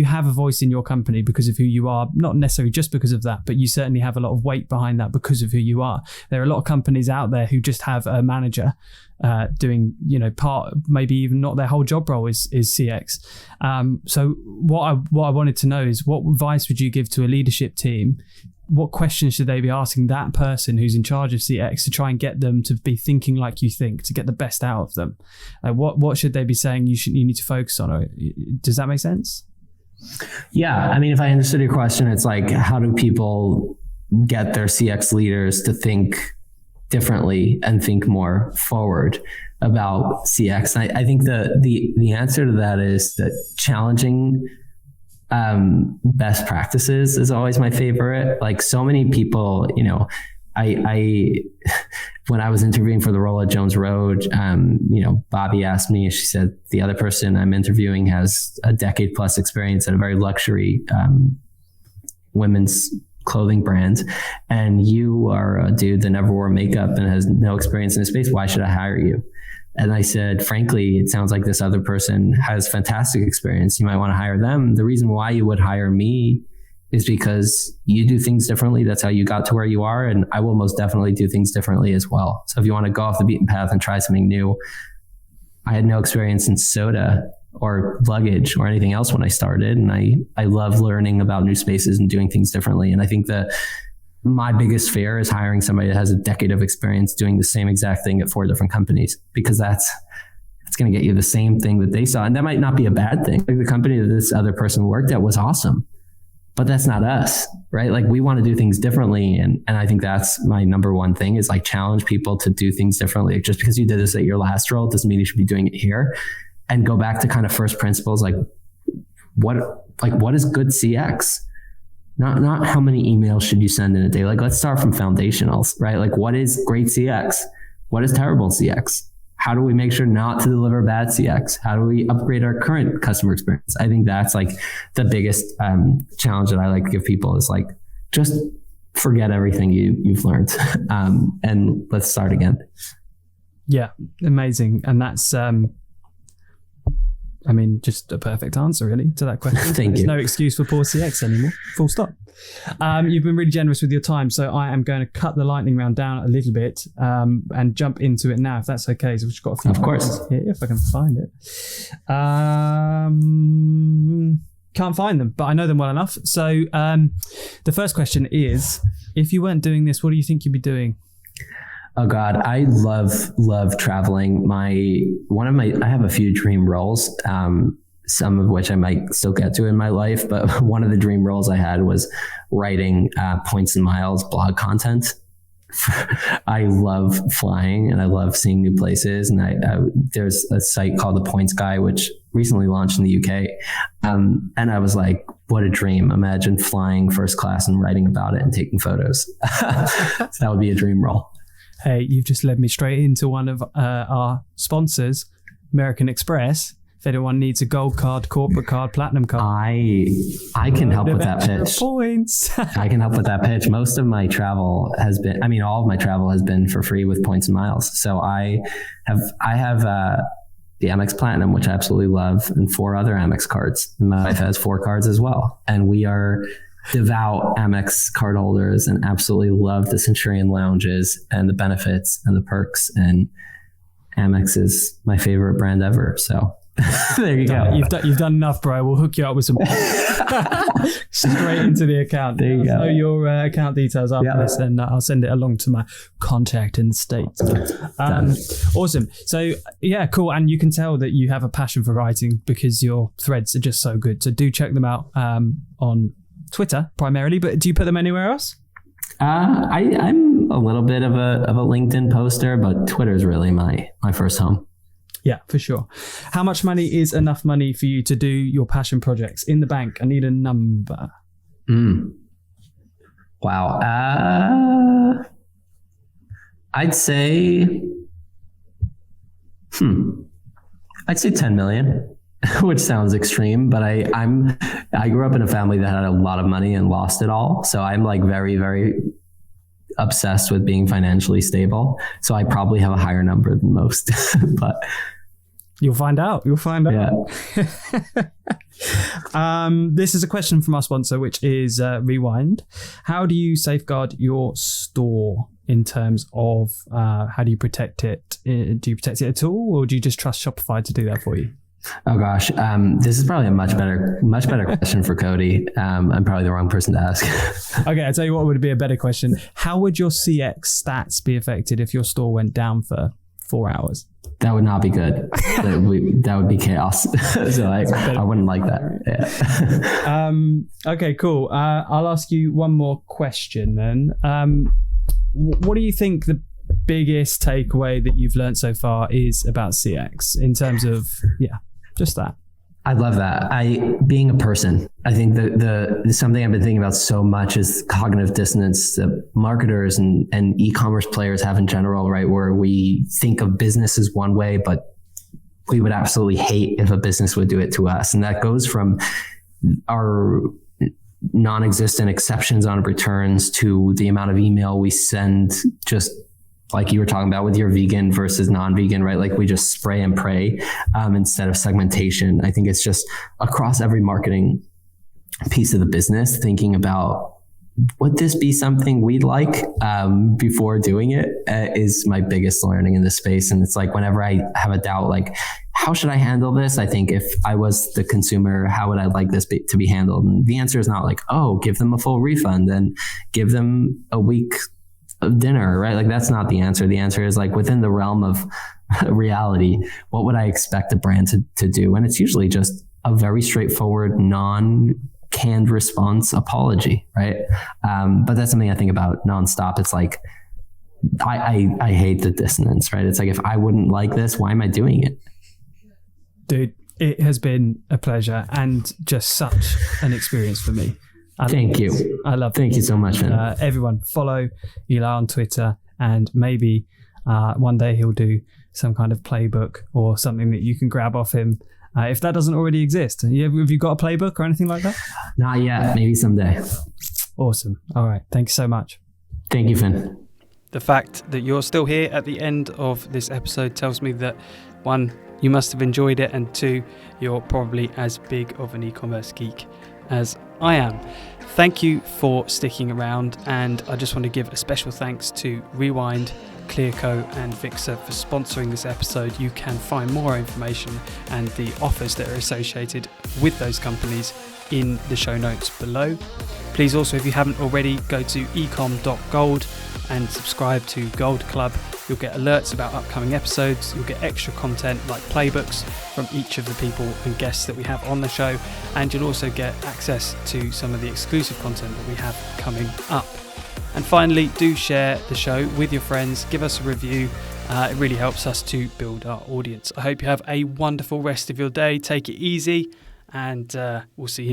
have a voice in your company because of who you are, not necessarily just because of that, but you certainly have a lot of weight behind that because of who you are. There are a lot of companies out there who just have a manager doing, part, maybe even not their whole job role is CX. So what I wanted to know is, what advice would you give to a leadership team? What questions should they be asking that person who's in charge of CX to try and get them to be thinking like you think, to get the best out of them? What should they be saying you need to focus on? Does that make sense? Yeah. I mean, if I understood your question, it's like, how do people get their CX leaders to think differently and think more forward about CX? And I think the answer to that is that challenging best practices is always my favorite. Like, so many people, I when I was interviewing for the role at Jones Road, Bobby asked me, she said, the other person I'm interviewing has a decade plus experience at a very luxury women's clothing brand, and you are a dude that never wore makeup and has no experience in the space. Why should I hire you? And I said, frankly, it sounds like this other person has fantastic experience. You might want to hire them. The reason why you would hire me is because you do things differently. That's how you got to where you are. And I will most definitely do things differently as well. So if you want to go off the beaten path and try something new, I had no experience in soda or luggage or anything else when I started. And I love learning about new spaces and doing things differently. And I think that my biggest fear is hiring somebody that has a decade of experience doing the same exact thing at 4 different companies, because that's going to get you the same thing that they saw. And that might not be a bad thing. Like, the company that this other person worked at was awesome, but that's not us, right? Like, we want to do things differently. And I think that's my number one thing, is like, challenge people to do things differently. Like, just because you did this at your last role doesn't mean you should be doing it here. And go back to kind of first principles, like what is good CX? Not how many emails should you send in a day? Like, let's start from foundationals, right? Like, what is great CX? What is terrible CX? How do we make sure not to deliver bad CX? How do we upgrade our current customer experience? I think that's like the biggest challenge that I like to give people, is like, just forget everything you've learned and let's start again. Yeah, amazing. And that's, just a perfect answer, really, to that question. There's no excuse for poor CX anymore. Full stop. You've been really generous with your time, so I am going to cut the lightning round down a little bit and jump into it now, if that's okay. So we've just got a few questions here, if I can find it. Can't find them, but I know them well enough. So the first question is, if you weren't doing this, what do you think you'd be doing? Oh God, I love traveling. I have a few dream roles, some of which I might still get to in my life, but one of the dream roles I had was writing points and miles blog content. I love flying and I love seeing new places. And there's a site called The Points Guy, which recently launched in the UK. And I was like, what a dream. Imagine flying first class and writing about it and taking photos. So that would be a dream role. Hey, you've just led me straight into one of our sponsors, American Express. If anyone needs a gold card, corporate card, platinum card, I can help with that pitch. Points. I can help with that pitch. Most of my travel has been, all of my travel has been for free with points and miles. So I have the Amex Platinum, which I absolutely love, and 4 other Amex cards. My wife has 4 cards as well, and we are devout Amex card holders and absolutely love the Centurion lounges and the benefits and the perks, and Amex is my favorite brand ever. So There you go. You've done enough, bro. We'll hook you up with some straight into the account. There you go. Know your account details after this, and I'll send it along to my contact in the States. Awesome. So yeah, cool. And you can tell that you have a passion for writing because your threads are just so good. So do check them out on Twitter primarily, but do you put them anywhere else? I'm a little bit of a LinkedIn poster, but Twitter is really my first home. Yeah, for sure. How much money is enough money for you to do your passion projects? In the bank, I need a number. Wow. I'd say 10 million, which sounds extreme, but I grew up in a family that had a lot of money and lost it all. So I'm like very, very obsessed with being financially stable. So I probably have a higher number than most, but you'll find out. Yeah. This is a question from our sponsor, which is Rewind. How do you safeguard your store in terms of how do you protect it? Do you protect it at all, or do you just trust Shopify to do that for you? Oh gosh, this is probably a much better question for Cody. I'm probably the wrong person to ask. Okay, I'll tell you what would be a better question. How would your CX stats be affected if your store went down for 4 hours? That would not be good. That would be chaos. So I wouldn't like that. Yeah. Okay, cool. I'll ask you one more question then. What do you think the biggest takeaway that you've learned so far is about CX in terms of, just that? I love that. Being a person, I think the something I've been thinking about so much is cognitive dissonance that marketers and e-commerce players have in general, right? Where we think of business as one way, but we would absolutely hate if a business would do it to us. And that goes from our non-existent exceptions on returns to the amount of email we send, just like you were talking about with your vegan versus non-vegan, right? Like we just spray and pray instead of segmentation. I think it's just across every marketing piece of the business, thinking about would this be something we'd like before doing it is my biggest learning in this space. And it's like whenever I have a doubt, like how should I handle this? I think if I was the consumer, how would I like this to be handled? And the answer is not like, oh, give them a full refund and give them a week of dinner, right? Like that's not the answer. The answer is like within the realm of reality, what would I expect a brand to do? And it's usually just a very straightforward, non-canned response apology, right? But that's something I think about nonstop. It's like, I hate the dissonance, right? It's like, if I wouldn't like this, why am I doing it? Dude, it has been a pleasure and just such an experience for me. Thank you. I love it. Thank you so much, man. Everyone follow Eli on Twitter, and maybe one day he'll do some kind of playbook or something that you can grab off him if that doesn't already exist. Have you got a playbook or anything like that? Not yet. Maybe someday. Awesome. All right. Thank you so much. Thank you, Finn. The fact that you're still here at the end of this episode tells me that, one, you must have enjoyed it, and two, you're probably as big of an e-commerce geek as I am. Thank you for sticking around, and I just want to give a special thanks to Rewind, Clearco and Vixer for sponsoring this episode. You can find more information and the offers that are associated with those companies in the show notes below. Please also, if you haven't already, go to ecom.gold and subscribe to Gold Club. You'll get alerts about upcoming episodes. You'll get extra content like playbooks from each of the people and guests that we have on the show. And you'll also get access to some of the exclusive content that we have coming up. And finally, do share the show with your friends. Give us a review. It really helps us to build our audience. I hope you have a wonderful rest of your day. Take it easy, and we'll see you